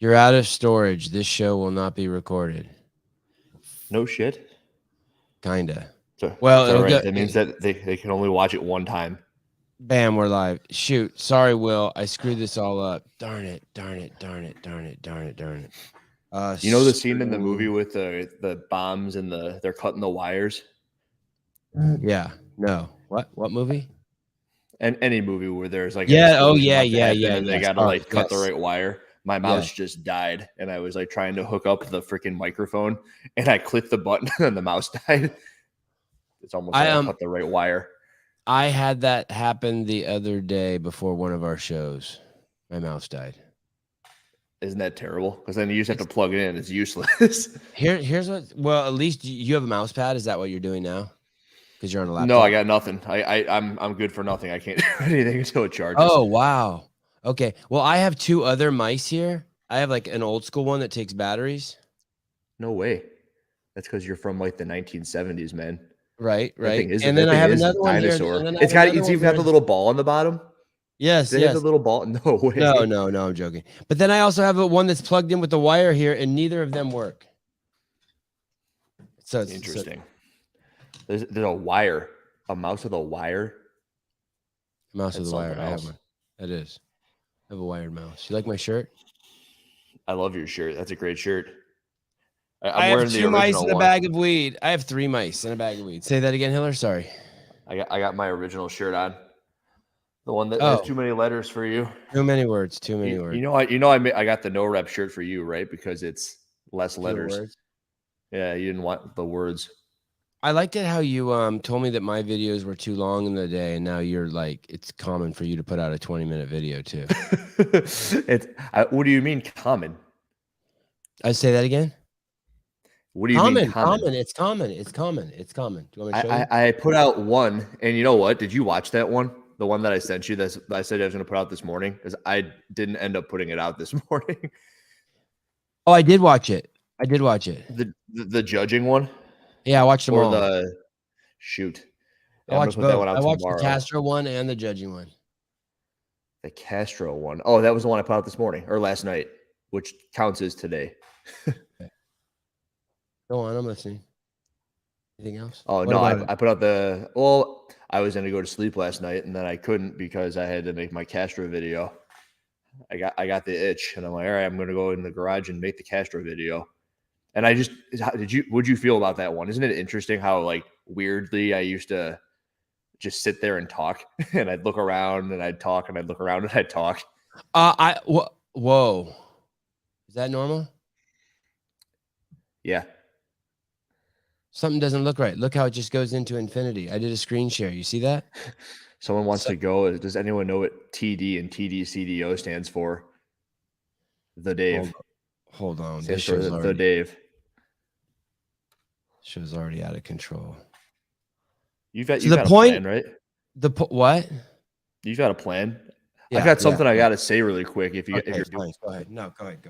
You're out of storage. This show will not be recorded. No shit. Kinda. So, well, all right. That means that they can only watch it one time. Bam, we're live. Shoot. Sorry, Will. I screwed this all up. Darn it. Darn it. Darn it. Darn it. Darn it. Darn it. You know the scene in the movie with the bombs and they're cutting the wires? Yeah. No. What movie? And any movie where there's like yeah. an Oh yeah. like Yeah. happen, Yeah. and Yeah. they got to like cut the right wire. My mouse just died, and I was like trying to hook up the freaking microphone, and I clicked the button, and the mouse died. It's almost like I cut the right wire. I had that happen the other day before one of our shows. My mouse died. Isn't that terrible? Because then you just have to plug it in. It's useless. Here's what. Well, at least you have a mouse pad. Is that what you're doing now? Because you're on a laptop. No, I got nothing. I'm good for nothing. I can't do anything until it charges. Oh wow. Okay. Well, I have two other mice here. I have like an old school one that takes batteries. No way. That's because you're from like the 1970s, man. Right. And then I have another one here. It's even got the little ball on the bottom. Yes. They have the little ball. No way. No, I'm joking. But then I also have one that's plugged in with the wire here, and neither of them work. So it's interesting. There's a wire, a mouse with a wire. Mouse with a wire. I have one. That is. I have a wired mouse. You like my shirt? I love your shirt. That's a great shirt. I have 2 mice and a bag of weed. I have 3 mice and a bag of weed. Say that again, Hiller. Sorry. I got my original shirt on. The one that has too many letters for you. Too many words. Too many words. I got the no rep shirt for you, right? Because it's less letters. Yeah, you didn't want the words. I liked it how you told me that my videos were too long in the day, and now you're like, it's common for you to put out a 20-minute video too. What do you mean common? I say that again. What do you mean common? It's common. Do you want me to show you? I put out one, and you know what? Did you watch that one? The one that I sent you that I said I was going to put out this morning, because I didn't end up putting it out this morning. Oh, I did watch it. The judging one. Yeah, I watched them all. Shoot. I watched both. I watched the Castro one and the judging one. The Castro one. Oh, that was the one I put out this morning or last night, which counts as today. Okay. Go on, I'm listening. Anything else? Oh, no, I put out I was going to go to sleep last night, and then I couldn't because I had to make my Castro video. I got the itch, and I'm like, all right, I'm going to go in the garage and make the Castro video. And what'd you feel about that one? Isn't it interesting how like weirdly I used to just sit there and talk, and I'd look around and I'd talk, and I'd look around and I'd talk. Whoa. Is that normal? Yeah. Something doesn't look right. Look how it just goes into infinity. I did a screen share. You see that? Someone wants to go. Does anyone know what TD and TDCDO stands for? The Dave. Hold on. This show's the Dave. Show's already out of control. You've got a plan, right? What? You've got a plan. Yeah, I got something I got to say really quick. If you're doing, go ahead. No, go ahead.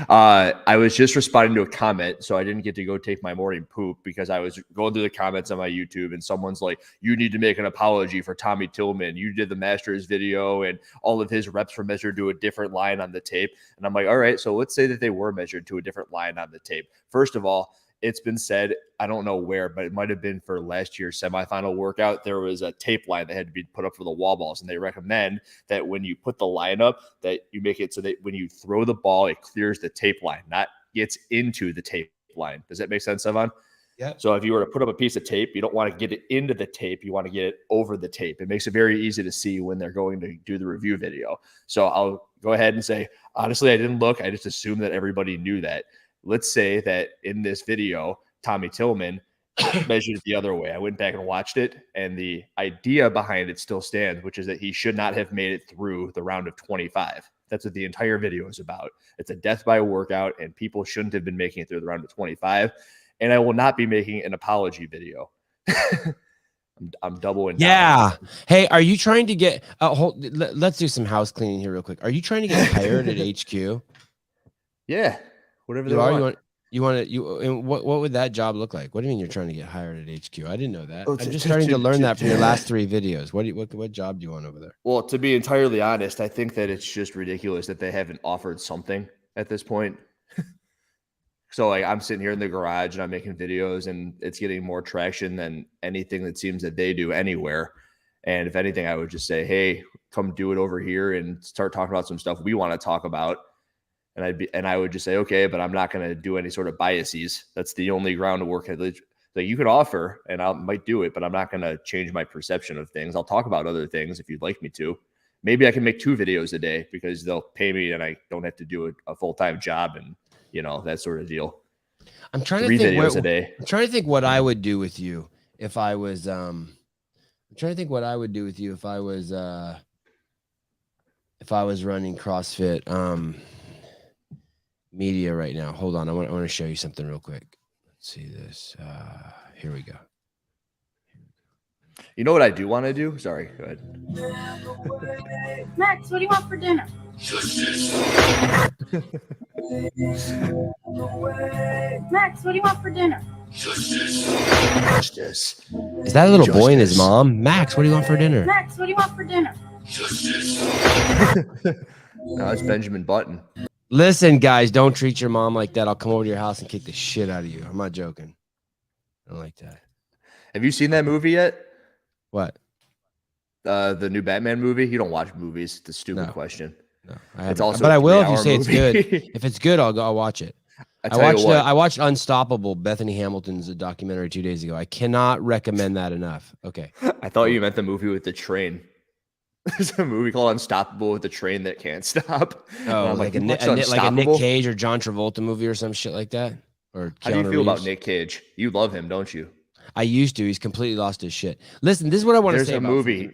I was just responding to a comment, so I didn't get to go take my morning poop because I was going through the comments on my YouTube, and someone's like, "You need to make an apology for Tommy Tillman. You did the Masters video, and all of his reps were measured to a different line on the tape." And I'm like, "All right, so let's say that they were measured to a different line on the tape." First of all, it's been said, I don't know where, but it might have been for last year's semifinal workout. There was a tape line that had to be put up for the wall balls, and they recommend that when you put the line up, that you make it so that when you throw the ball, it clears the tape line, not gets into the tape line. Does that make sense, Sevan? Yeah. So if you were to put up a piece of tape, you don't want to get it into the tape. You want to get it over the tape. It makes it very easy to see when they're going to do the review video. So I'll go ahead and say, honestly, I didn't look. I just assumed that everybody knew that. Let's say that in this video, Tommy Tillman measured it the other way. I went back and watched it, and the idea behind it still stands, which is that he should not have made it through the round of 25. That's what the entire video is about. It's a death by workout, and people shouldn't have been making it through the round of 25. And I will not be making an apology video. I'm doubling down. Yeah. Hey, are you trying to get let's do some house cleaning here real quick. Are you trying to get hired at HQ? Yeah. Whatever they want. You want to and what would that job look like? What do you mean you're trying to get hired at HQ? I didn't know that. Oh, I'm just starting to learn that from your last 3 videos. What job do you want over there? Well, to be entirely honest, I think that it's just ridiculous that they haven't offered something at this point. So like I'm sitting here in the garage and I'm making videos and it's getting more traction than anything that seems that they do anywhere. And if anything, I would just say, hey, come do it over here and start talking about some stuff we want to talk about. And I would just say, okay, but I'm not going to do any sort of biases. That's the only ground to work at. Like you could offer and I might do it, but I'm not going to change my perception of things. I'll talk about other things if you'd like me to. Maybe I can make 2 videos a day because they'll pay me and I don't have to do a full-time job and, that sort of deal. I'm trying to 3 think videos a day. I'm trying to think what I would do with you if I was I'm trying to think what I would do with you if I was running CrossFit media right now. Hold on, I want to show you something real quick. Let's see this. Here we go. You know what I do want to do? Sorry, go ahead. Max, what do you want for dinner? Max, what do you want for dinner? Justice. Is that a little boy and his mom? Max, what do you want for dinner? Max, what do you want for dinner? No, it's Benjamin Button. Listen, guys, don't treat your mom like that. I'll come over to your house and kick the shit out of you. I'm not joking. I don't like that. Have you seen that movie yet? What? The new Batman movie? You don't watch movies. It's a stupid question. No, it's also but I will if you say movie. It's good. If it's good, I'll watch it. I watched Unstoppable, Bethany Hamilton's documentary 2 days ago. I cannot recommend that enough. Okay. I thought you meant the movie with the train. There's a movie called Unstoppable with the train that can't stop. Oh, like a Nick Cage or John Travolta movie or some shit like that? Or how do you feel about Nick Cage? You love him, don't you? I used to. He's completely lost his shit. Listen, this is what I want to say. There's a movie.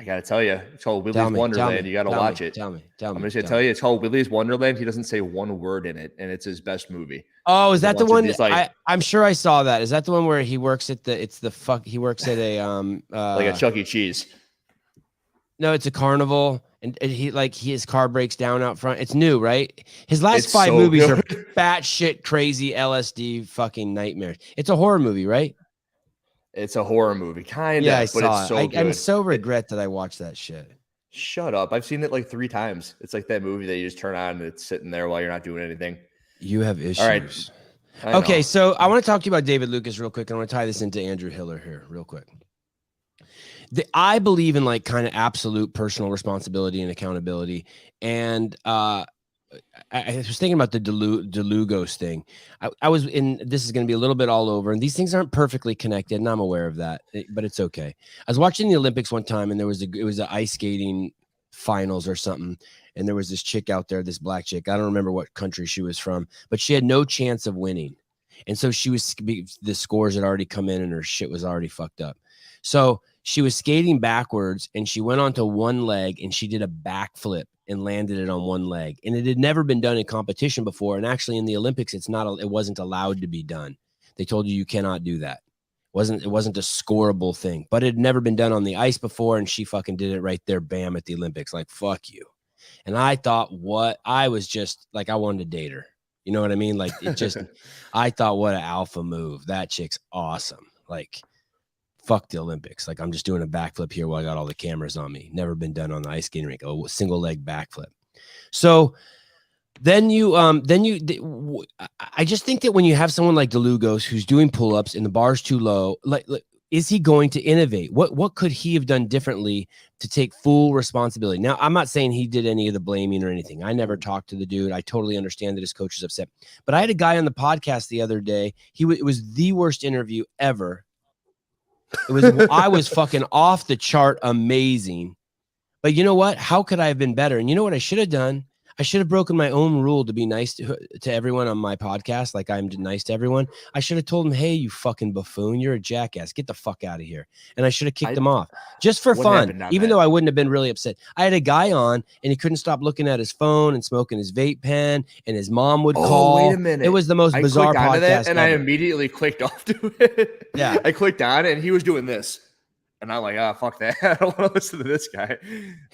I got to tell you, it's called Willy's Wonderland. You got to watch it. Tell me. I'm just going to tell you, it's called Willy's Wonderland. He doesn't say one word in it, and it's his best movie. Oh, is that the one? I'm sure I saw that. Is that the one where he works at he works at a like a Chuck E. Cheese? No, it's a carnival, and his car breaks down out front. It's new, right? His last 5 movies are batshit crazy LSD fucking nightmares. It's a horror movie, right? It's a horror movie, kind of. Yeah, but it's so good. I'm so regret that I watched that shit. Shut up! I've seen it like 3 times. It's like that movie that you just turn on and it's sitting there while you're not doing anything. You have issues. All right. Okay, so I want to talk to you about David Lucas real quick. And I want to tie this into Andrew Hiller here real quick. I believe in like kind of absolute personal responsibility and accountability. And I was thinking about the DeLugos thing. I was in, this is going to be a little bit all over, and these things aren't perfectly connected, and I'm aware of that, but it's okay. I was watching the Olympics one time, and it was the ice skating finals or something, and there was this chick out there, this black chick. I don't remember what country she was from, but she had no chance of winning. And so the scores had already come in, and her shit was already fucked up. So she was skating backwards, and she went onto one leg, and she did a backflip and landed it on one leg. And it had never been done in competition before. And actually in the Olympics, it wasn't allowed to be done. They told you cannot do that. It wasn't a scoreable thing, but it had never been done on the ice before. And she fucking did it right there. Bam, at the Olympics. Like, fuck you. And I thought I was just like, I wanted to date her. You know what I mean? Like I thought, what an alpha move. That chick's awesome. Like, fuck the Olympics. Like, I'm just doing a backflip here while I got all the cameras on me. Never been done on the ice skating rink. A single leg backflip. So then I just think that when you have someone like DeLugos who's doing pull-ups and the bar's too low, like is he going to innovate? What could he have done differently to take full responsibility? Now, I'm not saying he did any of the blaming or anything. I never talked to the dude. I totally understand that his coach is upset. But I had a guy on the podcast the other day. It was the worst interview ever. I was fucking off the chart amazing. But you know what? How could I have been better? And you know what I should have done? I should have broken my own rule to be nice to everyone on my podcast. Like I'm nice to everyone. I should have told him, hey, you fucking buffoon, you're a jackass. Get the fuck out of here. And I should have kicked him off just for fun, even though I wouldn't have been really upset. I had a guy on and he couldn't stop looking at his phone and smoking his vape pen, and his mom would call. Wait a minute. It was the most bizarre podcast and ever. I immediately clicked off to it. Yeah. I clicked on it and he was doing this. And I'm like, oh, fuck that. I don't want to listen to this guy.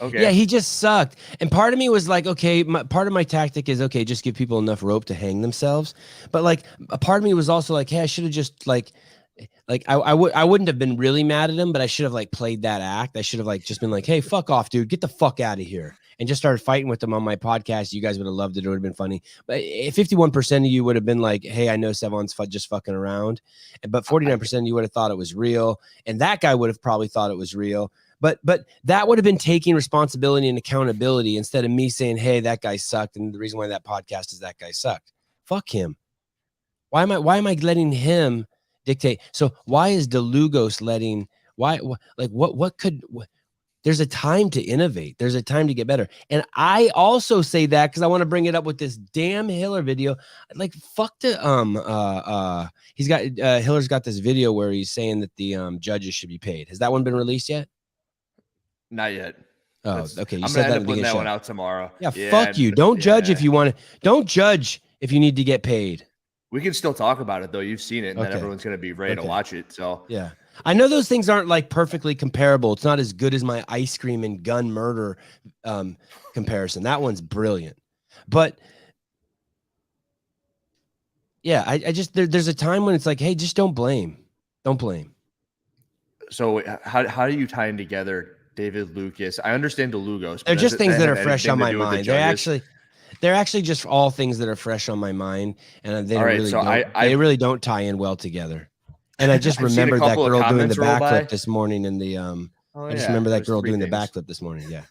Okay. Yeah, he just sucked. And part of me was like, okay, part of my tactic is, okay, just give people enough rope to hang themselves. But like a part of me was also like, hey, I should have just like I wouldn't have been really mad at him, but I should have like played that act. I should have like just been like, hey, fuck off, dude. Get the fuck out of here. And just started fighting with him on my podcast. You guys would have loved it. It would have been funny. But 51% of you would have been like, hey, I know Sevan's just fucking around. But 49% of you would have thought it was real. And that guy would have probably thought it was real. But that would have been taking responsibility and accountability instead of me saying, hey, that guy sucked. And the reason why that podcast is that guy sucked. Fuck him. Why am I letting him dictate? So why is DeLugos letting, there's a time to innovate. There's a time to get better. And I also say that because I want to bring it up with this damn Hiller video. Like, fuck the, Hiller's got this video where he's saying that the judges should be paid. Has that one been released yet? Not yet. Oh, okay. You I'm said gonna that end up putting that one out tomorrow. Yeah, fuck you. Don't judge if you want to. Don't judge if you need to get paid. We can still talk about it though. You've seen it, and then everyone's gonna be ready to watch it. So yeah, I know those things aren't like perfectly comparable. It's not as good as my ice cream and gun murder comparison. That one's brilliant, but yeah, I just there's a time when it's like, hey, just don't blame. So how do you tie in together David Lucas? I understand DeLugos. They're just things that are fresh on my mind. They're actually just all things that are fresh on my mind, and they really don't tie in well together. And I just remembered that girl doing the backflip this morning in the I just remember that girl doing the backflip this morning. Yeah.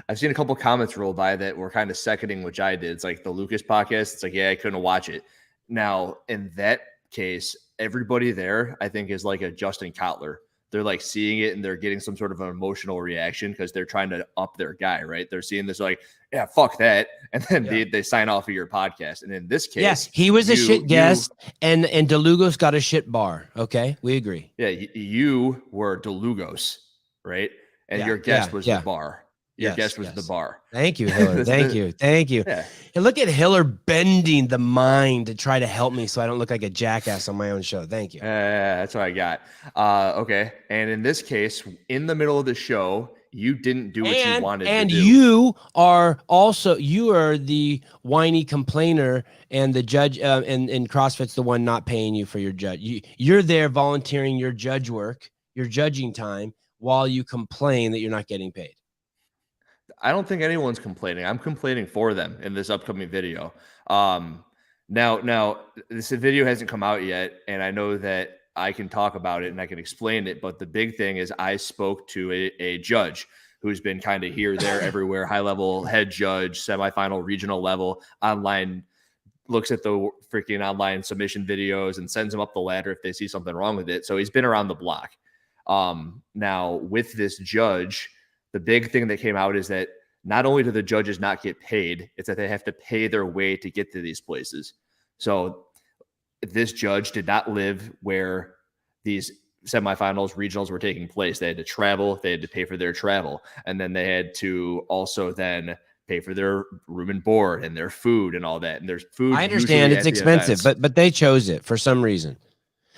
I've seen a couple of comments roll by that were kind of seconding what I did. It's like the Lucas podcast. It's like, yeah, I couldn't watch it. Now, in that case, everybody there, I think, is like a Justin Kotler. They're like seeing it and they're getting some sort of an emotional reaction because they're trying to up their guy, right? They're seeing this like, yeah, fuck that. And then they sign off of your podcast. And in this case, yes, he was a shit guest and DeLugos got a shit bar. Okay. We agree. Yeah. You were DeLugos, right? And your guest was the bar. Your guest was the bar. Thank you, Hiller. Thank you. Yeah. And look at Hiller bending the mind to try to help me so I don't look like a jackass on my own show. Thank you. That's what I got. Okay. And in this case, in the middle of the show, you didn't do what you wanted to do. And you are the whiny complainer, and the judge and CrossFit's the one not paying you for your judge. You're there volunteering your judge work, your judging time, while you complain that you're not getting paid. I don't think anyone's complaining. I'm complaining for them in this upcoming video. Now this video hasn't come out yet, and I know that I can talk about it and I can explain it. But the big thing is I spoke to a judge who's been kind of here, there, everywhere, high level head judge, semifinal, regional level, online, looks at the freaking online submission videos and sends them up the ladder if they see something wrong with it. So he's been around the block. Now with this judge, the big thing that came out is that not only do the judges not get paid, it's that they have to pay their way to get to these places. So this judge did not live where these semifinals, regionals were taking place. They had to travel, they had to pay for their travel, and then they had to also then pay for their room and board and their food and all that. And there's food. I understand it's expensive, but they chose it for some reason.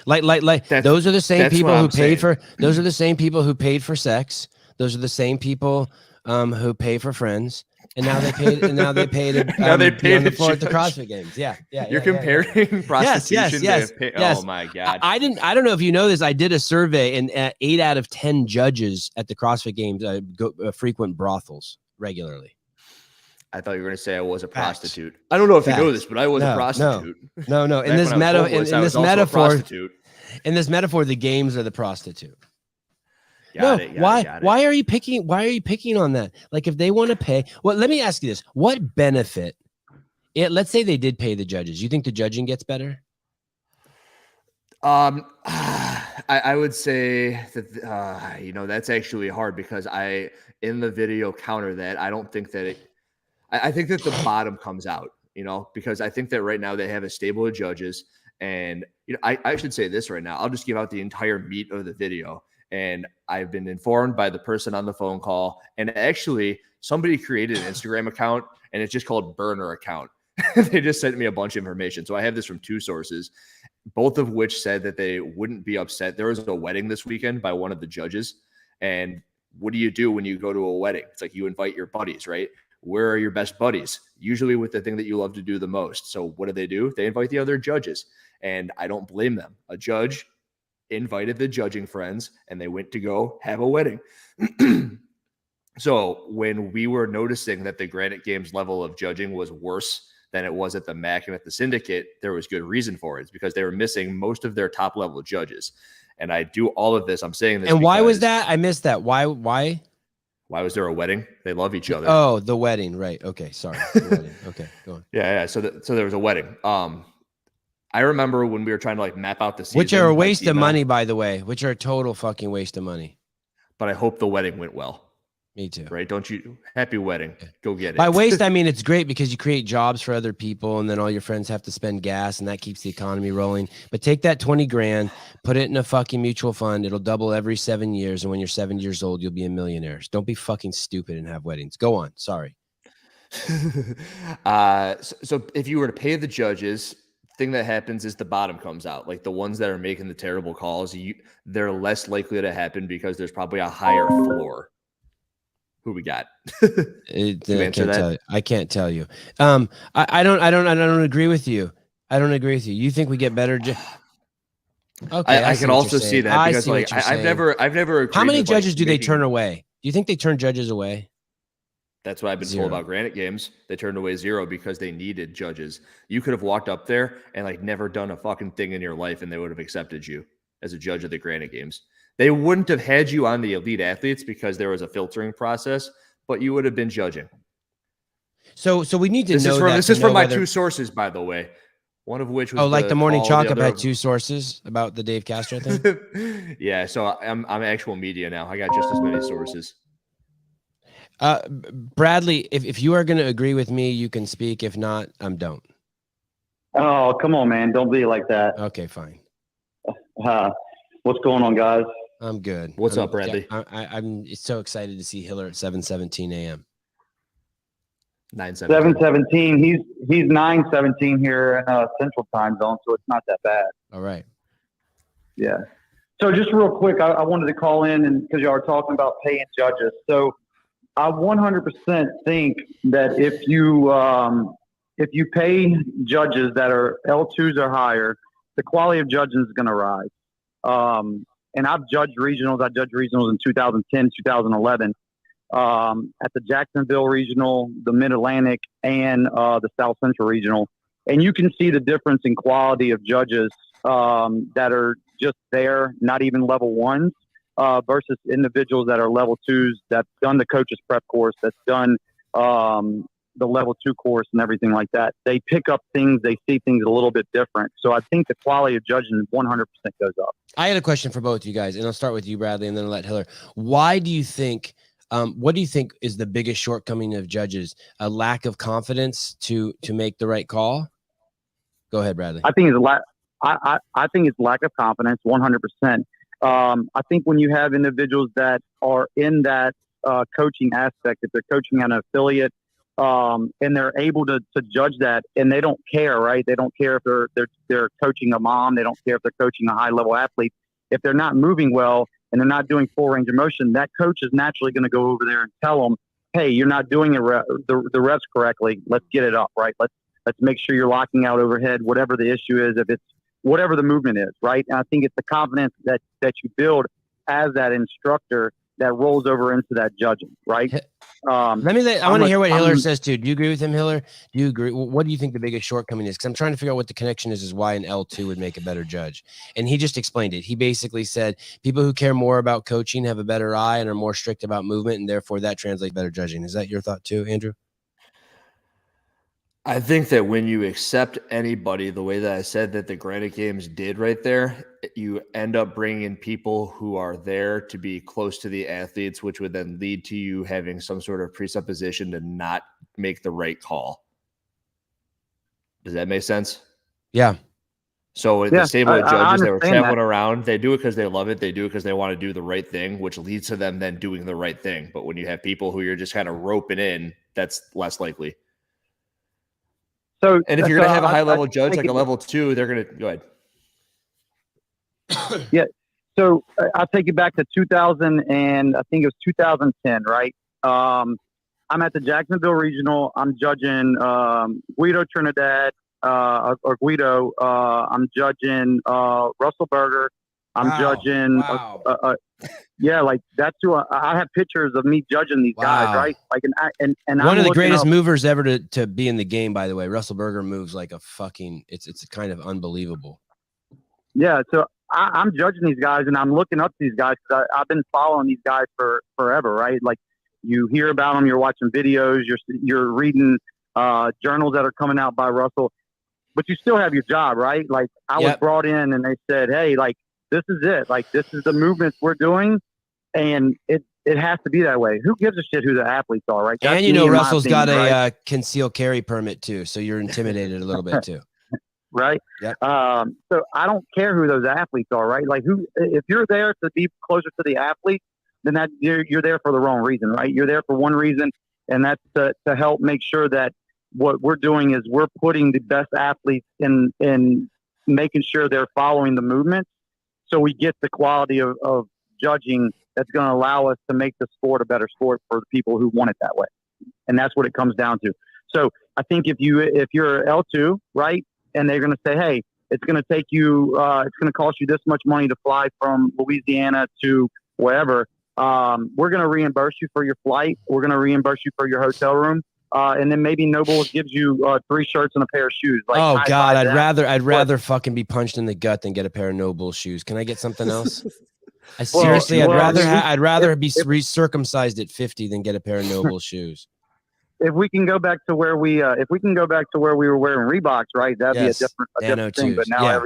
Like those are the same people who paid for. Those are the same people who paid for sex. Those are the same people who pay for friends, and now they paid. And now they paid. Now they paid on the floor at the CrossFit Games. Yeah. You're comparing prostitution. Yes. Oh my God. I don't know if you know this. I did a survey, and 8 out of 10 judges at the CrossFit Games frequent brothels regularly. I thought you were going to say I was a prostitute. I don't know if you know this, but I was a prostitute. No. In this metaphor, the games are the prostitute. Why are you picking on that? Like, if they want to pay, well, let me ask you this: what benefit? Let's say they did pay the judges. You think the judging gets better? I would say that that's actually hard because in the video counter that I don't think that I think that the bottom comes out, because I think that right now they have a stable of judges, and I should say this right now. I'll just give out the entire meat of the video. And I've been informed by the person on the phone call. And actually, somebody created an Instagram account, and it's just called Burner Account. They just sent me a bunch of information. So I have this from 2 sources, both of which said that they wouldn't be upset. There was a wedding this weekend by one of the judges. And what do you do when you go to a wedding? It's like you invite your buddies, right? Where are your best buddies? Usually with the thing that you love to do the most. So what do? They invite the other judges. And I don't blame them. A judge invited the judging friends and they went to go have a wedding. So when we were noticing that the Granite Games level of judging was worse than it was at the MAC and at the Syndicate, there was good reason for it. It's because they were missing most of their top level judges. And I do all of this. I'm saying this. And why was that? I missed that. Why was there a wedding? They love each other. Oh, the wedding. Right. Okay. Sorry. The wedding. Okay. Go on. Yeah. So there was a wedding. I remember when we were trying to like map out the season. Which are a waste of money, by the way, which are a total fucking waste of money. But I hope the wedding went well. Me too. Right? Don't you? Happy wedding. Go get it. By waste, I mean it's great because you create jobs for other people and then all your friends have to spend gas and that keeps the economy rolling. But take that 20 grand, put it in a fucking mutual fund. It'll double every 7 years. And when you're 7 years old, you'll be a millionaire. Don't be fucking stupid and have weddings. Go on. Sorry. So if you were to pay the judges, thing that happens is the bottom comes out. Like the ones that are making the terrible calls, they're less likely to happen because there's probably a higher floor. Who we got? I can't tell you. I don't agree with you. I don't agree with you. You think we get better? Okay, I can also see that because like I've never. How many judges do they turn away? Do you think they turn judges away? That's what I've been told about Granite Games. They turned away 0 because they needed judges. You could have walked up there and like never done a fucking thing in your life, and they would have accepted you as a judge of the Granite Games. They wouldn't have had you on the elite athletes because there was a filtering process, but you would have been judging. So we need to know that. This is from my 2 sources, by the way. One of which was like the Morning Chalk up had 2 sources about the Dave Castro thing. Yeah, so I'm actual media now. I got just as many sources. Bradley, if you are going to agree with me, you can speak. If not, don't. Oh, come on, man! Don't be like that. Okay, fine. What's going on, guys? I'm good. What's up, Bradley? I'm so excited to see Hiller at 7:17 a.m. 9:17. 7:17. He's 9:17 here in Central Time Zone, so it's not that bad. All right. Yeah. So just real quick, I wanted to call in and because y'all are talking about paying judges. So I 100% think that if you pay judges that are L2s or higher, the quality of judging is going to rise. And I've judged regionals. I judged regionals in 2010, 2011 at the Jacksonville Regional, the Mid-Atlantic, and the South Central Regional. And you can see the difference in quality of judges that are just there, not even level 1s, versus individuals that are level 2s that's done the coach's prep course, that's done the level 2 course and everything like that. They pick up things, they see things a little bit different. So I think the quality of judging 100% goes up. I had a question for both of you guys, and I'll start with you, Bradley, and then I'll let Hiller. Why do you think, what do you think is the biggest shortcoming of judges? A lack of confidence to make the right call? Go ahead, Bradley. I think it's lack of confidence, 100%. I think when you have individuals that are in that coaching aspect, if they're coaching an affiliate, and they're able to judge that, and they don't care, right? They don't care if they're coaching a mom. They don't care if they're coaching a high level athlete. If they're not moving well and they're not doing full range of motion, that coach is naturally going to go over there and tell them, "Hey, you're not doing the reps correctly. Let's get it up, right? Let's make sure you're locking out overhead, whatever the issue is, if it's whatever the movement is, right?" And I think it's the confidence that you build as that instructor that rolls over into that judging, right? I want to hear what Hiller says too. Do you agree with him, Hiller? Do you agree? What do you think the biggest shortcoming is? Because I'm trying to figure out what the connection is why an L2 would make a better judge. And he just explained it. He basically said people who care more about coaching have a better eye and are more strict about movement, and therefore that translates better judging. Is that your thought too, Andrew? I think that when you accept anybody the way that I said that the Granite Games did right there, you end up bringing in people who are there to be close to the athletes, which would then lead to you having some sort of presupposition to not make the right call. Does that make sense? Yeah. So the stable of judges that were traveling around, they do it because they love it. They do it because they want to do the right thing, which leads to them then doing the right thing. But when you have people who you're just kind of roping in, that's less likely. So, And if you're so going to have a I- high level I judge, think like a it- level 2, they're going to go ahead. So I'll take you back to 2000 and I think it was 2010, right? I'm at the Jacksonville Regional. I'm judging Guido Trinidad or Guido. I'm judging Russell Berger. I'm judging. Wow. Yeah, like that's who I have pictures of me judging these guys, Wow. right? Like, and One I'm of the looking greatest up- movers ever to be in the game, by the way. Russell Berger moves like a fucking. It's kind of unbelievable. Yeah, so I'm judging these guys, and I'm looking up to these guys because I've been following these guys for forever, right? Like, you hear about them, you're watching videos, you're reading journals that are coming out by Russell, but you still have your job, right? Like, I was brought in, and they said, "Hey, like, this is it. Like, this is the movements we're doing, and it has to be that way." Who gives a shit who the athletes are, right? That's And you me know, in my Russell's opinion, got a right? concealed carry permit too, so you're intimidated a little bit too. Right. Yep. So I don't care who those athletes are, right? Like, if you're there to be closer to the athlete, then that you're there for the wrong reason, right? You're there for one reason, and that's to help make sure that what we're doing is we're putting the best athletes in making sure they're following the movement, so we get the quality of judging that's going to allow us to make the sport a better sport for the people who want it that way, and that's what it comes down to. So I think if you're L2, right? And they're going to say, hey, it's going to take you, it's going to cost you this much money to fly from Louisiana to wherever. We're going to reimburse you for your flight. We're going to reimburse you for your hotel room. And then maybe Noble gives you 3 shirts and a pair of shoes. Like, Oh God, I'd that. rather fucking be punched in the gut than get a pair of No Bull shoes. Can I get something else? I Well, seriously, I'd rather if- be recircumcised at 50 than get a pair of No Bull shoes. If we can go back to where we were wearing Reeboks, right? That'd Yes, be a different thing. But now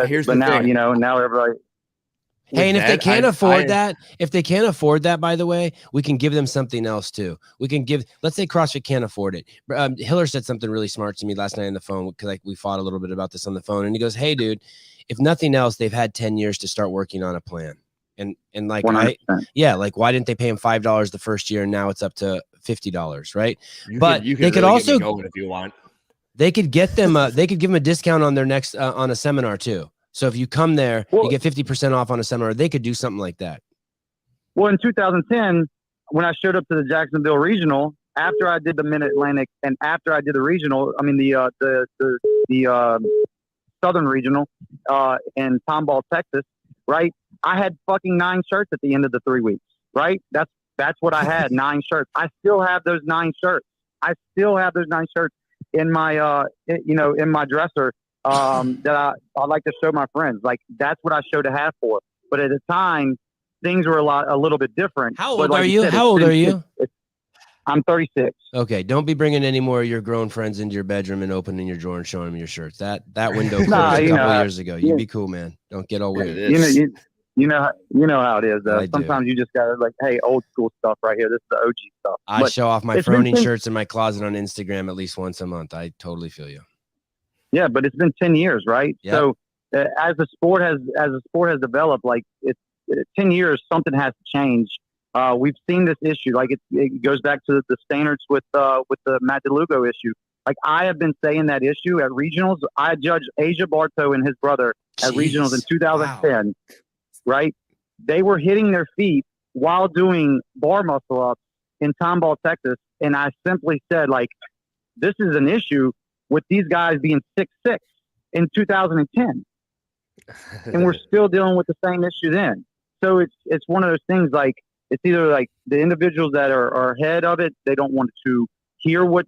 Here's but the now, thing. now everybody. Hey, and if they that, can't I- afford I- that, by the way, we can give them something else too. We can give, let's say CrossFit can't afford it. Hiller said something really smart to me last night on the phone because we fought a little bit about this on the phone, and he goes, "Hey, dude, if nothing else, they've had 10 years to start working on a plan." And like, 100%. like, why didn't they pay him $5 the first year, and now it's up to $50, right? You But can they could really also get me going if you want. They could get them. They could give them a discount on their next on a seminar too. So if you come there, you get 50% off on a seminar. They could do something like that. Well, in 2010, when I showed up to the Jacksonville Regional, after I did the Mid-Atlantic and after I did the regional, I mean the Southern Regional in Tomball, Texas, right? I had fucking 9 shirts at the end of the 3 weeks, right? That's what I had, 9 shirts. I still have those 9 shirts. In my in my dresser that I like to show my friends. Like, that's what I showed a hat for. But at the time, things were a little bit different. How But old like are you? said, How old are you? I'm 36. Okay, don't be bringing any more of your grown friends into your bedroom and opening your drawer and showing them your shirts. That window closed a couple years ago. You be cool, man. Don't get all weird. You know how it is, though. I do. Sometimes you just gotta, like, hey, old school stuff right here. This is the OG stuff. I But show off my it's been Froning 10 shirts in my closet on Instagram at least once a month. I totally feel you. Yeah, but it's been 10 years, right? Yep. So as the sport has developed, like, it's 10 years, something has to change. We've seen this issue. Like, it goes back to the standards with the Matt DeLugo issue. Like, I have been saying that issue at regionals. I judged Asia Bartow and his brother at regionals in 2010. Wow. Right? They were hitting their feet while doing bar muscle ups in Tomball, Texas. And I simply said, like, this is an issue with these guys being 6'6" in 2010. And we're still dealing with the same issue then. So it's one of those things, like, it's either like the individuals that are ahead of it, they don't want to hear what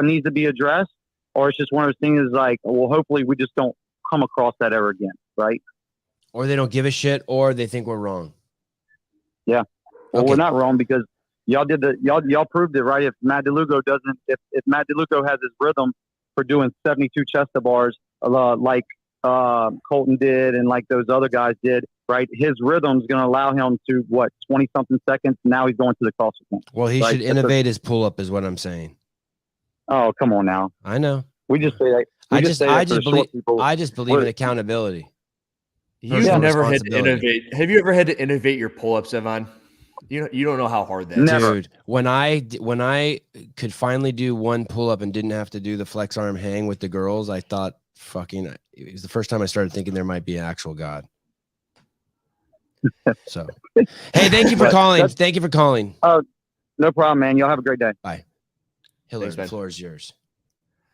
needs to be addressed, or it's just one of those things like, well, hopefully we just don't come across that ever again, right? Or they don't give a shit, or they think we're wrong. Yeah. Well, Okay. We're not wrong because y'all proved it, right? If Matt DeLugo if Matt DeLugo has his rhythm for doing 72 chest to bars, like Colton did and like those other guys did, right? His rhythm's going to allow him to 20 something seconds. Now he's going to the CrossFit. Well, he Right? should innovate his pull up, is what I'm saying. Oh, come on now. I know. We just say that. I just believe We're- in accountability. You've Personal never had to responsibility. innovate. Have you ever had to innovate your pull-ups, Sevan? You don't know how hard that is. Never. Dude, when I could finally do one pull up and didn't have to do the flex arm hang with the girls, I thought it was the first time I started thinking there might be an actual God. So, hey, thank you for calling. Thank you for calling. Oh, no problem, man. Y'all have a great day. Bye. Hiller, Thanks, the man. floor is yours.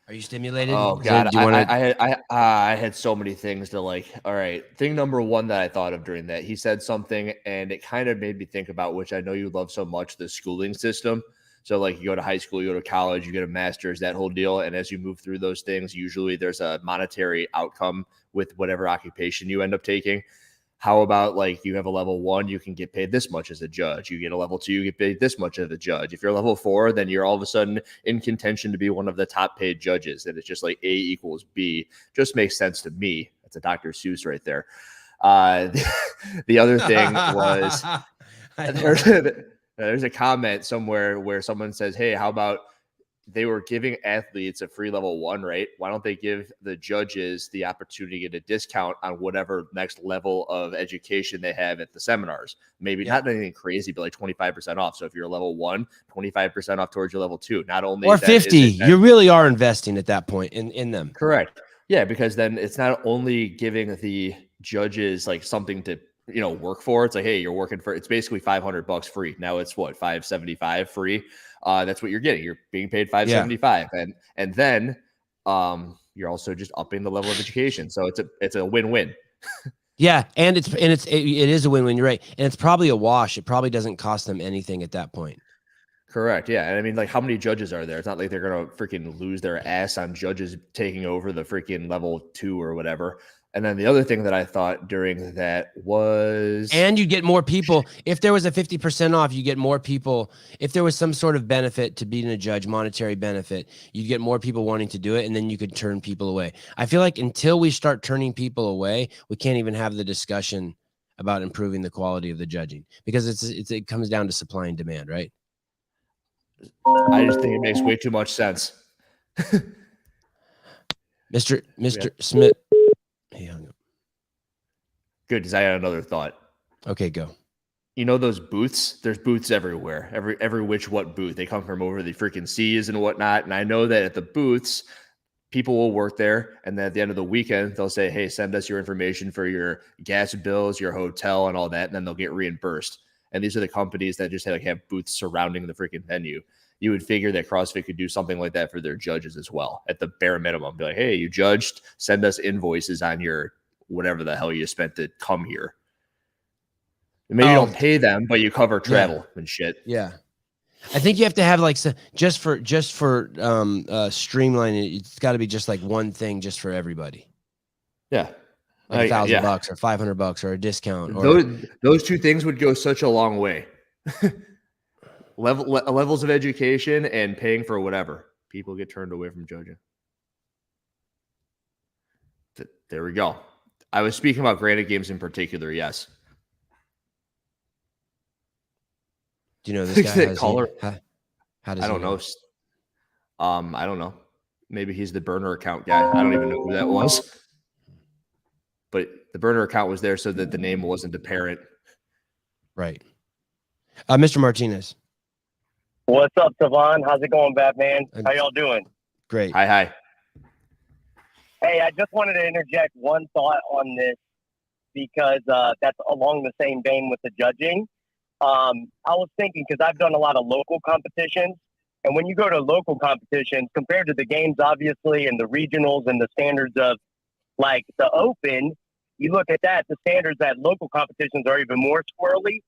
Are you stimulated? Oh Do God, you want to? I had so many things to like. All right, thing number one that I thought of during that, he said something, and it kind of made me think about, which I know you love so much, the schooling system. So like you go to high school, you go to college, you get a master's, that whole deal, and as you move through those things, usually there's a monetary outcome with whatever occupation you end up taking. How about like you have a level 1, you can get paid this much as a judge. You get a level 2, you get paid this much as a judge. If you're level 4, then you're all of a sudden in contention to be one of the top paid judges. And it's just like A equals B. Just makes sense to me. That's a Dr. Seuss right there. The other thing was there's a comment somewhere where someone says, hey, how about they were giving athletes a free level 1, right? Why don't they give the judges the opportunity to get a discount on whatever next level of education they have at the seminars? Maybe not anything crazy, but like 25% off. So if you're a level 1, 25% off towards your level 2. Not only or 50, you really are investing at that point in them. Correct. Yeah, because then it's not only giving the judges like something to work for. It's like, hey, you're working for, it's basically $500 free. Now it's what, $575 free. That's what you're getting. You're being paid $575, and then you're also just upping the level of education. So it's a win-win. Yeah, and it is a win-win. You're right, and it's probably a wash. It probably doesn't cost them anything at that point. Correct. Yeah, and I mean, like, how many judges are there? It's not like they're gonna freaking lose their ass on judges taking over the freaking level 2 or whatever. And then the other thing that I thought during that was, and you get more people. If there was a 50% off, you get more people. If there was some sort of benefit to being a judge, monetary benefit, you'd get more people wanting to do it, and then you could turn people away. I feel like until we start turning people away, we can't even have the discussion about improving the quality of the judging, because it comes down to supply and demand, right? I just think it makes way too much sense. Mr. Smith. He hung up. Good, because I had another thought. Okay, go. You know those booths? There's booths everywhere. Every which what booth. They come from over the freaking seas and whatnot. And I know that at the booths, people will work there. And then at the end of the weekend, they'll say, hey, send us your information for your gas bills, your hotel, and all that. And then they'll get reimbursed. And these are the companies that just have booths surrounding the freaking venue. You would figure that CrossFit could do something like that for their judges as well, at the bare minimum. Be like, hey, you judged, send us invoices on your whatever the hell you spent to come here. Maybe you don't pay them, but you cover travel and shit. Yeah. I think you have to have like just for streamlining. It's got to be just like one thing just for everybody. Yeah. Like $1,000 or $500 or a discount. Or Those two things would go such a long way. Levels of education and paying for whatever. People get turned away from judging. There we go. I was speaking about granite games in particular. Yes. Do you know this guy? How does I don't know. I don't know. Maybe he's the burner account guy. I don't even know who that was. But the burner account was there so that the name wasn't apparent. Right. Mr. Martinez. What's up, Sevan? How's it going, Batman? How y'all doing? Great. Hi. Hey, I just wanted to interject one thought on this because that's along the same vein with the judging. I was thinking, because I've done a lot of local competitions, and when you go to local competitions, compared to the games, obviously, and the regionals and the standards of like the open, you look at that, the standards at local competitions are even more squirrely.